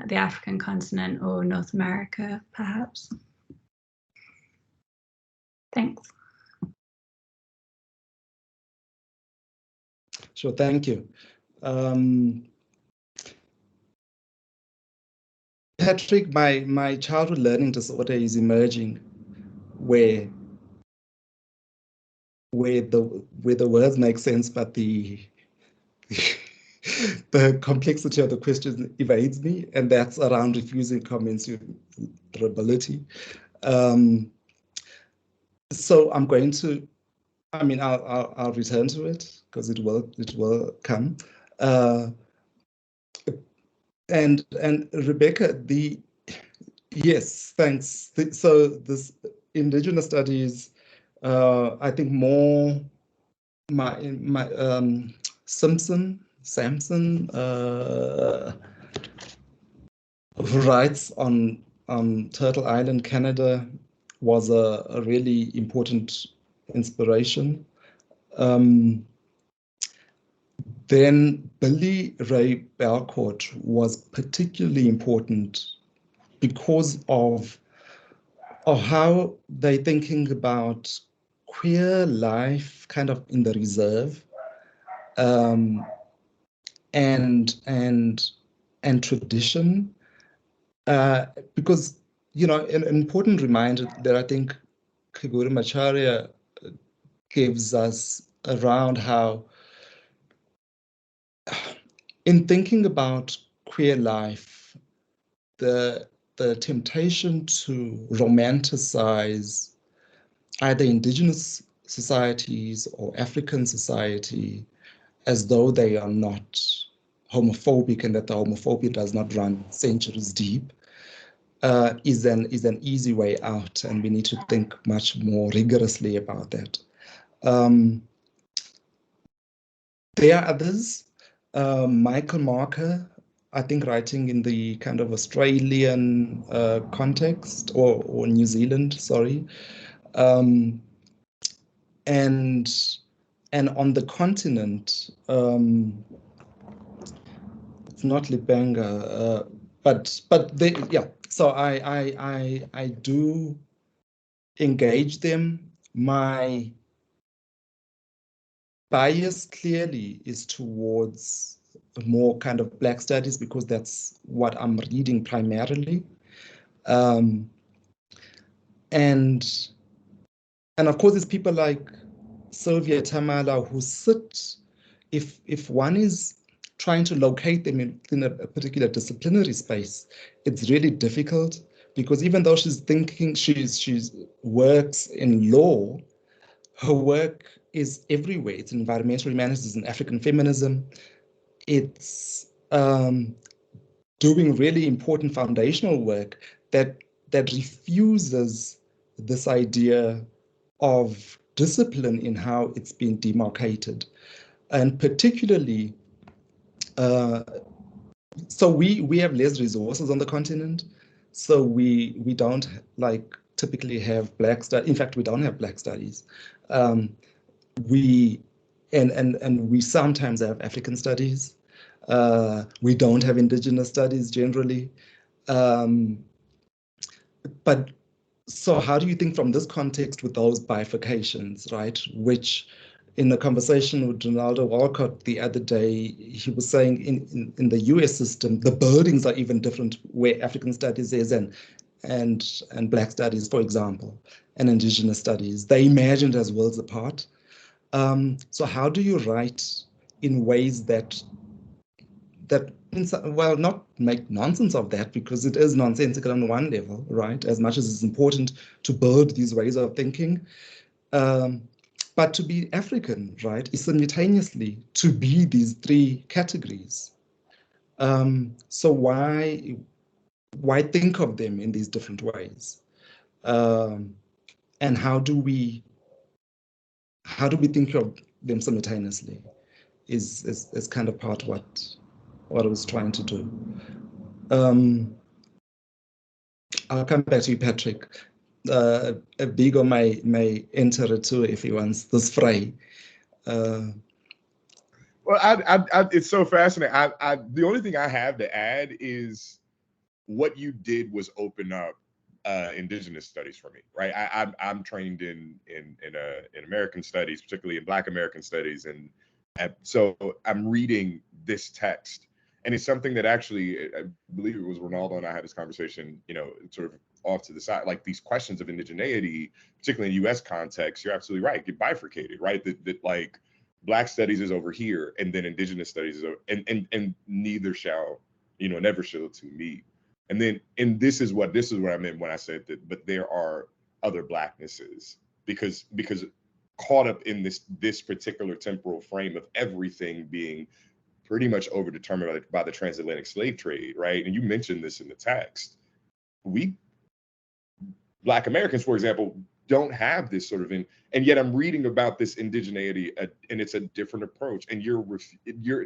the African continent or North America, perhaps? Thanks. Sure, thank you. Patrick, my childhood learning disorder is emerging where the words make sense, but the complexity of the question evades me, and that's around refusing commensurability. So I'm going to, I'll return to it because it will come. And Rebecca, yes, thanks. So this indigenous studies, I think more Samson writes on Turtle Island, Canada, was a really important inspiration. Then Billy Ray Belcourt was particularly important because of how they're thinking about queer life kind of in the reserve, and tradition, because, you know, an important reminder that I think Kiguri Macharia gives us around how, in thinking about queer life, the temptation to romanticize either indigenous societies or African society as though they are not homophobic and that the homophobia does not run centuries deep, is an easy way out, and we need to think much more rigorously about that. There are others. Michael Marker, I think, writing in the kind of Australian context, or New Zealand, sorry. And on the continent, it's not Libanga, but they, yeah. So I do engage them. My bias clearly is towards more kind of Black studies because that's what I'm reading primarily. And of course, it's people like Sylvia Tamala who sit, if one is trying to locate them in a particular disciplinary space, it's really difficult, because even though she's thinking she's works in law, her work is everywhere. It's in environmental humanities and African feminism. It's doing really important foundational work that refuses this idea of discipline in how it's been demarcated. And particularly, so we have less resources on the continent, so we don't typically have Black studies. In fact, we don't have Black studies. We sometimes have African studies. We don't have indigenous studies generally. But so how do you think from this context with those bifurcations, right? Which in a conversation with Ronaldo Walcott the other day, he was saying in the US system, the buildings are even different where African studies is and Black studies, for example, and indigenous studies. They're imagined as worlds apart. So how do you write in ways that well, not make nonsense of that, because it is nonsensical on one level, right? As much as it's important to build these ways of thinking, but to be African, right, is simultaneously to be these three categories. So why think of them in these different ways? And how do we think of them simultaneously? Is kind of part of what I was trying to do. I'll come back to you, Patrick. Biko may enter it too if he wants this fray. Well, it's so fascinating. The only thing I have to add is what you did was open up indigenous studies for me, right? I'm trained in American studies, particularly in Black American studies, and so I'm reading this text, and it's something that actually, I believe it was Ronaldo and I had this conversation, sort of off to the side, like these questions of indigeneity, particularly in U.S. context. You're absolutely right. Get bifurcated, right? That like Black studies is over here, and then indigenous studies is over, and neither shall, never shall two meet. And this is what I meant when I said that. But there are other Blacknesses because caught up in this particular temporal frame of everything being pretty much overdetermined by the transatlantic slave trade, right? And you mentioned this in the text. Black Americans, for example, don't have this sort of and yet I'm reading about this indigeneity, and it's a different approach. And you're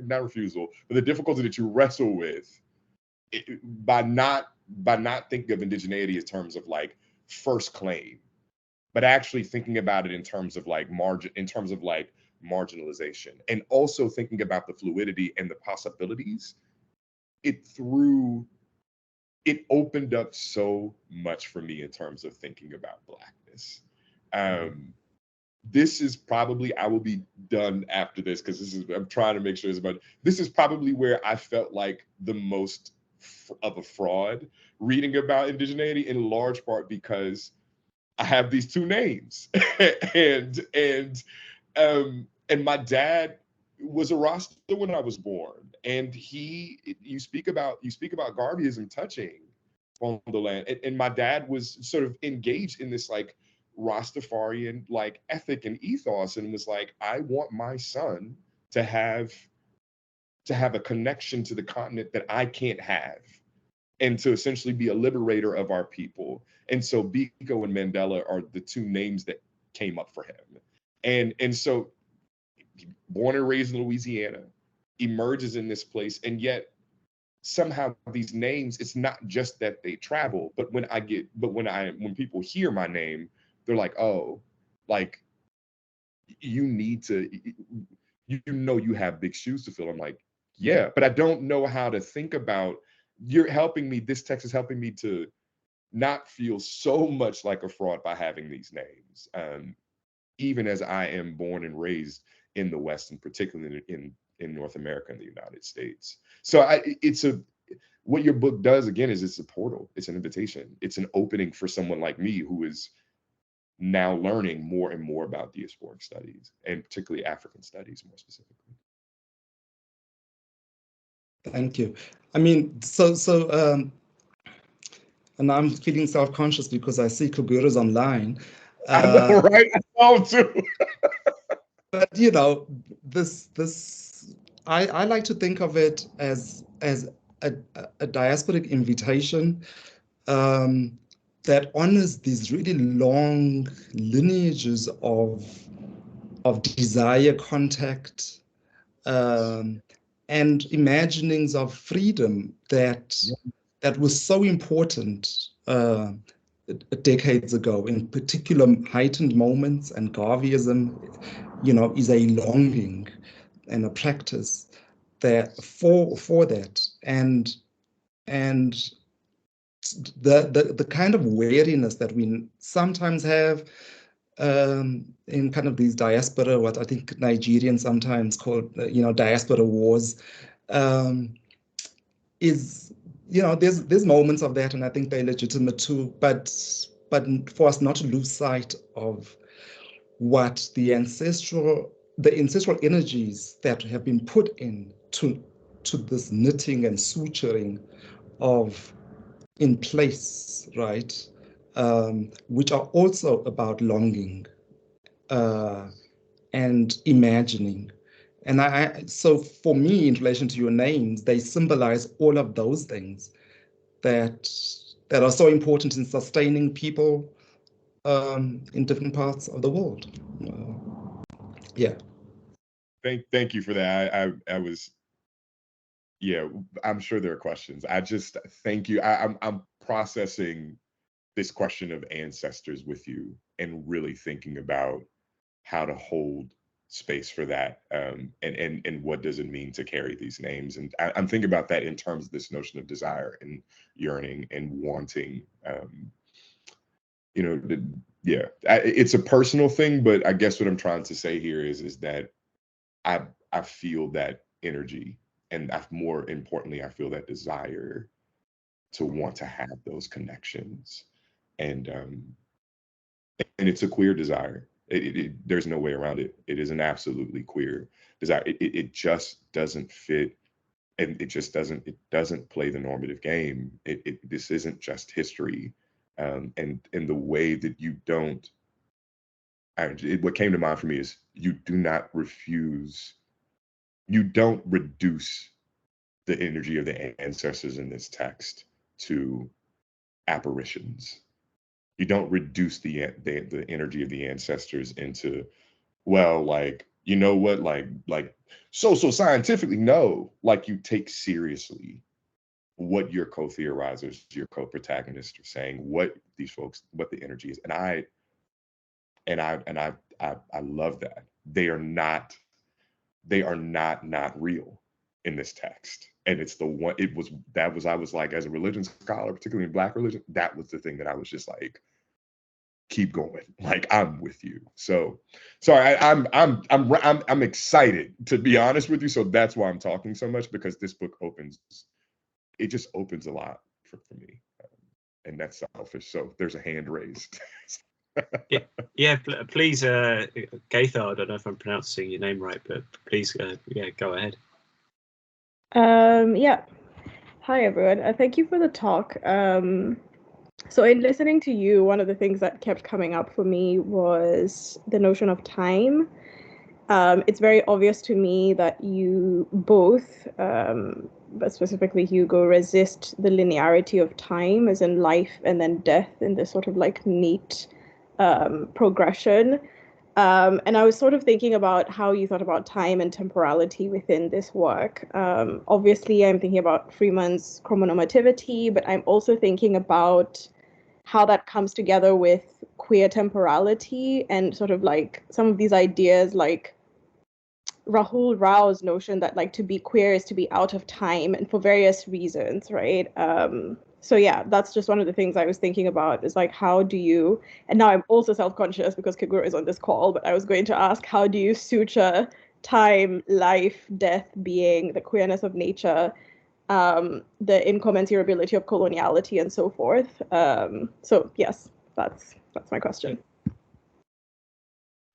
not refusal, but the difficulty that you wrestle with by not thinking of indigeneity in terms of like first claim, but actually thinking about it in terms of like marginalization, and also thinking about the fluidity and the possibilities. It opened up so much for me in terms of thinking about Blackness. This is probably, I will be done after this because I'm trying to make sure this is probably where I felt like the most of a fraud reading about indigeneity, in large part because I have these two names, and my dad was a Rasta when I was born, and you speak about Garveyism touching Mpondoland, and my dad was sort of engaged in this like Rastafarian like ethic and ethos, and was like, I want my son to have a connection to the continent that I can't have, and to essentially be a liberator of our people. And so Biko and Mandela are the two names that came up for him. And so born and raised in Louisiana, emerges in this place, and yet somehow these names, it's not just that they travel, but when people hear my name, they're like, oh, like you need to, you have big shoes to fill. I'm like, yeah, but I don't know how to think about, you're helping me, this text is helping me to not feel so much like a fraud by having these names, even as I am born and raised in the West, and particularly in North America and the United States. So what your book does, again, is it's a portal, it's an invitation, it's an opening for someone like me who is now learning more and more about diasporic studies, and particularly African studies more specifically. Thank you. I mean, and I'm feeling self-conscious because I see Kugura's online. I know, right? I know too. But I like to think of it as a diasporic invitation that honors these really long lineages of desire, contact, and imaginings of freedom that was so important decades ago, in particular heightened moments. And Garveyism, is a longing and a practice that for that, and the kind of wariness that we sometimes have in kind of these diaspora, what I think Nigerians sometimes call, diaspora wars, is, there's moments of that, and I think they're legitimate too, but for us not to lose sight of what the ancestral energies that have been put in to this knitting and suturing of in place, right? Which are also about longing and imagining. And so for me, in relation to your names, they symbolize all of those things that are so important in sustaining people in different parts of the world. Yeah. Thank you for that. I was, yeah, I'm sure there are questions. I just thank you. I'm processing this question of ancestors with you and really thinking about how to hold space for that, and what does it mean to carry these names. And I'm thinking about that in terms of this notion of desire and yearning and wanting. Yeah, it's a personal thing, but I guess what I'm trying to say here is that I feel that energy, and more importantly, I feel that desire to want to have those connections, and it's a queer desire. There's no way around it. It is an absolutely queer desire. It just doesn't fit, and it doesn't play the normative game. This isn't just history, and in the way that you don't. What came to mind for me is you don't reduce the energy of the ancestors in this text to apparitions. You don't reduce the energy of the ancestors into, well, like, you know what, like social scientifically, no, like you take seriously what your co-theorizers, your co-protagonists are saying, what these folks, what the energy is. And I love that. They are not real in this text. And it's the one, I was like, as a religion scholar, particularly in Black religion, that was the thing that I was just like, keep going. Like, I'm with you. So I'm excited, to be honest with you. So that's why I'm talking so much, because this book just opens a lot for me. And that's selfish. So there's a hand raised. Yeah, please, Gaithar, I don't know if I'm pronouncing your name right, but please, go ahead. Yeah. Hi, everyone. Thank you for the talk. So in listening to you, one of the things that kept coming up for me was the notion of time. It's very obvious to me that you both, but specifically Hugo, resist the linearity of time, as in life and then death, in this sort of like neat progression. And I was sort of thinking about how you thought about time and temporality within this work. Obviously, I'm thinking about Freeman's chrononormativity, but I'm also thinking about how that comes together with queer temporality and sort of like some of these ideas like Rahul Rao's notion that like to be queer is to be out of time, and for various reasons, right? So yeah, that's just one of the things I was thinking about, is like, how do you, and now I'm also self-conscious because Kagura is on this call, but I was going to ask, how do you suture time, life, death, being, the queerness of nature, the incommensurability of coloniality, and so forth? So yes, that's my question.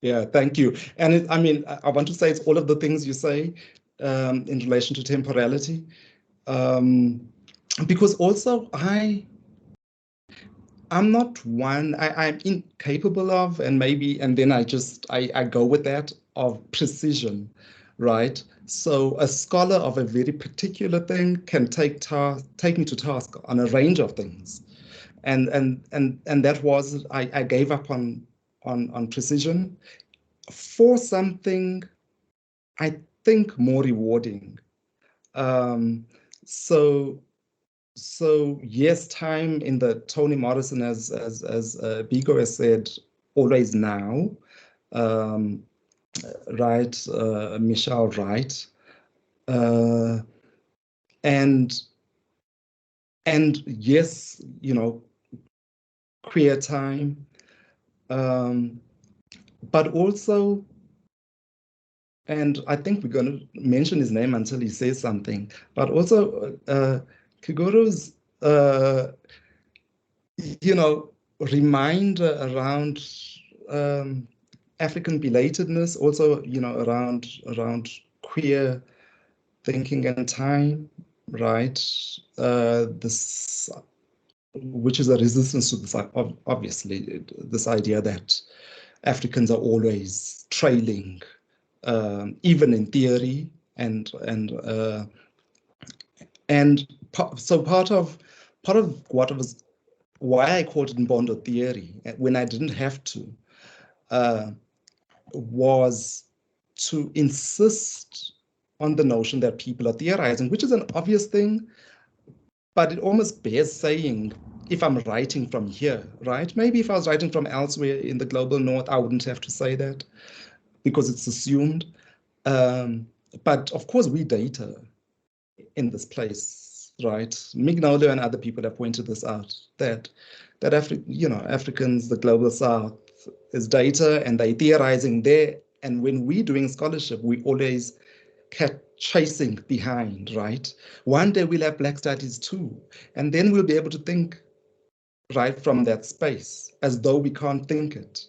Yeah, thank you. And I want to say it's all of the things you say in relation to temporality. Because also I'm not one, I'm incapable of, and then I go with that, of precision, right? So a scholar of a very particular thing can take me to task on a range of things. And that was, I gave up on precision for something I think more rewarding. So yes, time in the Toni Morrison, as Biko has said, always now, right? Michelle, right? And yes, queer time. but also, and I think we're going to mention his name until he says something, but also Kiguru's, reminder around African belatedness, also, around queer thinking and time, right? This, which is a resistance to this, obviously, this idea that Africans are always trailing, even in theory, so part of what was why I called it Mpondo theory when I didn't have to was to insist on the notion that people are theorizing, which is an obvious thing, but it almost bears saying if I'm writing from here, right? Maybe if I was writing from elsewhere in the global north, I wouldn't have to say that because it's assumed. But of course, we data in this place, right? Mignolo and other people have pointed this out, that Africans, the global south, is data and they're theorizing there. And when we're doing scholarship, we always kept chasing behind, right? One day we'll have Black studies too, and then we'll be able to think right from that space, as though we can't think it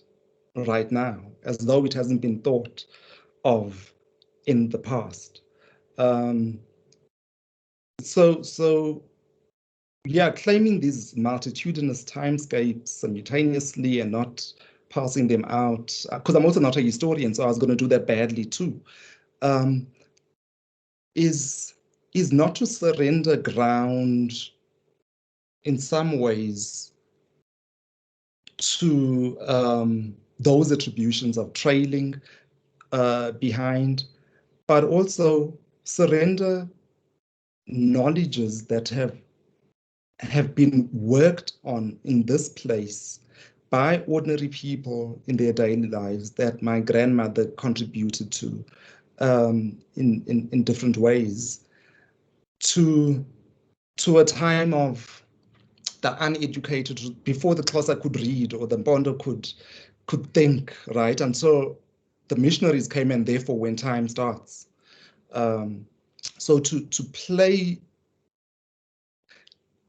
right now, as though it hasn't been thought of in the past. So yeah, claiming these multitudinous timescapes simultaneously and not passing them out, because I'm also not a historian, so I was going to do that badly too, is not to surrender ground in some ways to those attributions of trailing behind, but also surrender knowledges that have been worked on in this place by ordinary people in their daily lives that my grandmother contributed to in different ways to a time of the uneducated, before the Xhosa could read or the Mpondo could think, right? Until the missionaries came and therefore when time starts. So to play,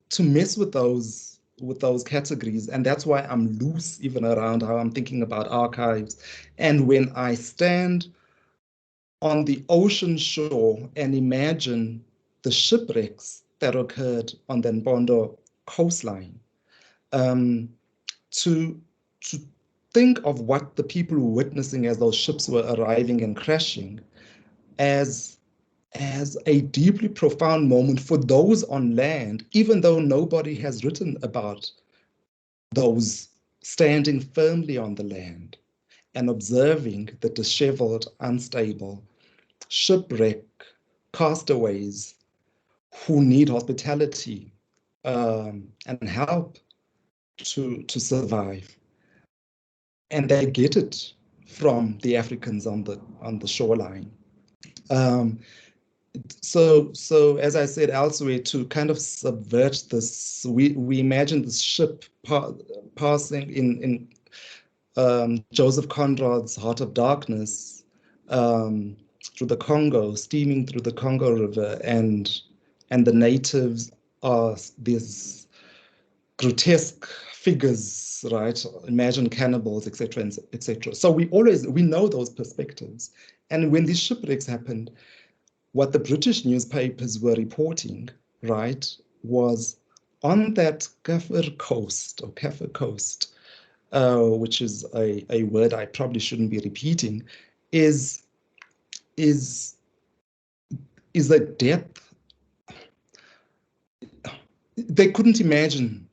to mess with those categories, and that's why I'm loose even around how I'm thinking about archives. And when I stand on the ocean shore and imagine the shipwrecks that occurred on the Mpondo coastline, to think of what the people were witnessing as those ships were arriving and crashing as a deeply profound moment for those on land, even though nobody has written about those standing firmly on the land and observing the disheveled, unstable, shipwreck castaways who need hospitality and help to survive. And they get it from the Africans on the shoreline. So as I said elsewhere, to kind of subvert this, we imagine this ship passing in Joseph Conrad's Heart of Darkness through the Congo, steaming through the Congo River, and the natives are these grotesque figures, right? Imagine cannibals, etc., etc. So we know those perspectives, and when these shipwrecks happened, what the British newspapers were reporting, right, was on that Kaffir coast, which is a word I probably shouldn't be repeating, is a depth. They couldn't imagine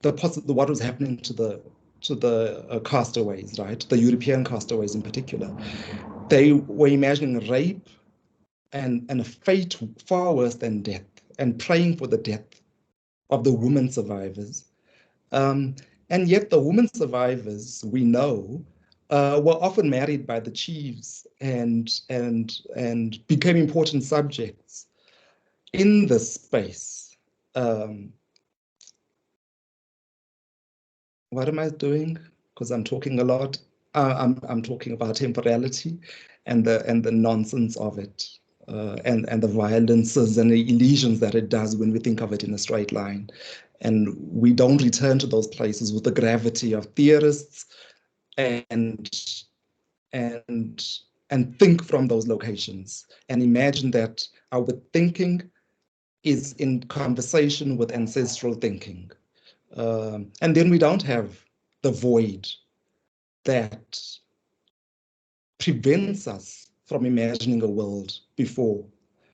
what was happening to the castaways, right? The European castaways in particular. They were imagining rape and a fate far worse than death, and praying for the death of the women survivors. And yet the women survivors, we know, were often married by the chiefs and became important subjects in this space. What am I doing? Because I'm talking a lot. I'm talking about temporality and the nonsense of it, and the violences and the illusions that it does when we think of it in a straight line. And we don't return to those places with the gravity of theorists and think from those locations and imagine that our thinking is in conversation with ancestral thinking. And then we don't have the void that prevents us from imagining a world before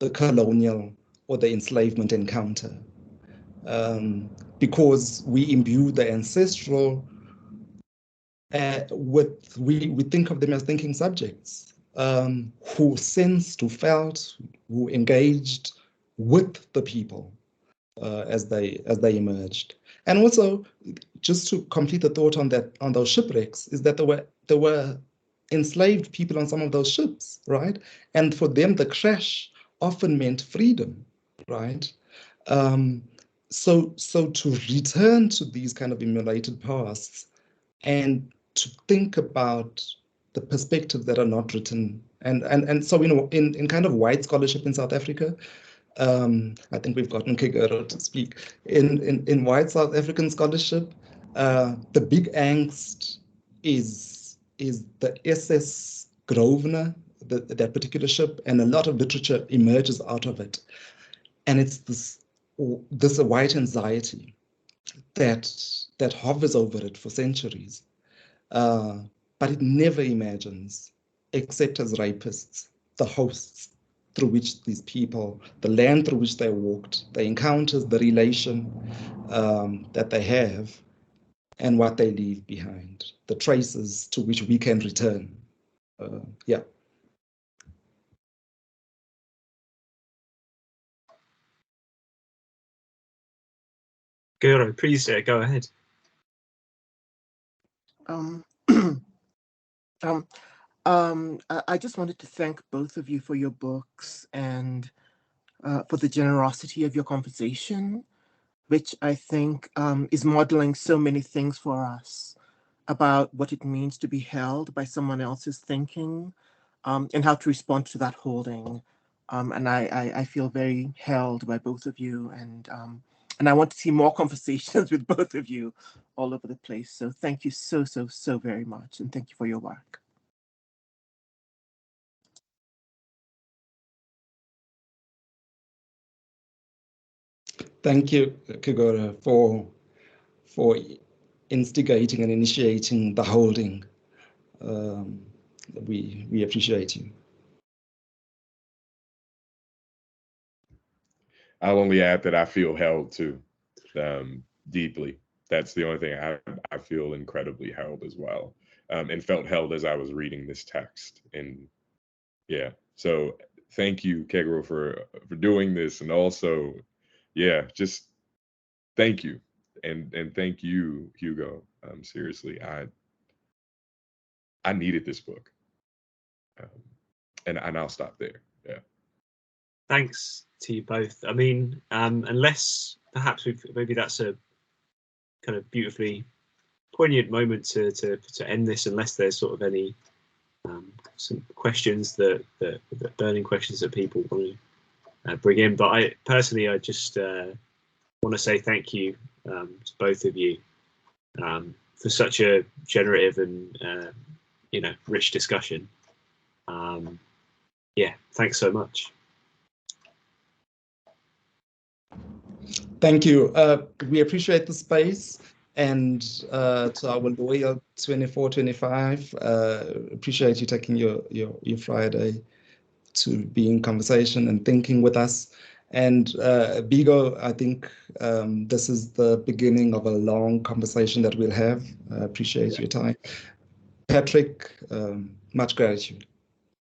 the colonial or the enslavement encounter. Because we imbue the ancestral we think of them as thinking subjects, who sensed, who felt, who engaged with the people as they emerged. And also, just to complete the thought on that, on those shipwrecks, is that there were enslaved people on some of those ships, right? And for them, the crash often meant freedom, right? So to return to these kind of immolated pasts and to think about the perspectives that are not written, and so in kind of white scholarship in South Africa, I think we've gotten Kigero to speak. In white South African scholarship, the big angst is the SS Grosvenor, that particular ship, and a lot of literature emerges out of it. And it's this white anxiety that hovers over it for centuries. But it never imagines, except as rapists, the hosts through which these people, the land through which they walked, the encounters, the relation that they have, and what they leave behind, the traces to which we can return. Yeah. Guro, please go ahead. I just wanted to thank both of you for your books and for the generosity of your conversation, which I think is modeling so many things for us about what it means to be held by someone else's thinking, and how to respond to that holding. And I feel very held by both of you, and I want to see more conversations with both of you all over the place. So thank you so very much, and thank you for your work. Thank you, Kigoro, for instigating and initiating the holding. We appreciate you. I'll only add that I feel held too, deeply. That's the only thing I feel incredibly held as well, and felt held as I was reading this text. And yeah, so thank you, Kegro, for doing this, and also, yeah, just thank you, and thank you, Hugo. Seriously, I needed this book, and I'll stop there. Yeah. Thanks to you both. I mean, unless perhaps maybe that's a kind of beautifully poignant moment to end this, unless there's sort of any some questions that burning questions that people want to bring in. But I just want to say thank you to both of you for such a generative and rich discussion. Yeah, thanks so much. Thank you. We appreciate the space, and to our loyal 24-25, appreciate you taking your Friday to be in conversation and thinking with us. And Biko, I think this is the beginning of a long conversation that we'll have. Appreciate your time. Patrick, much gratitude.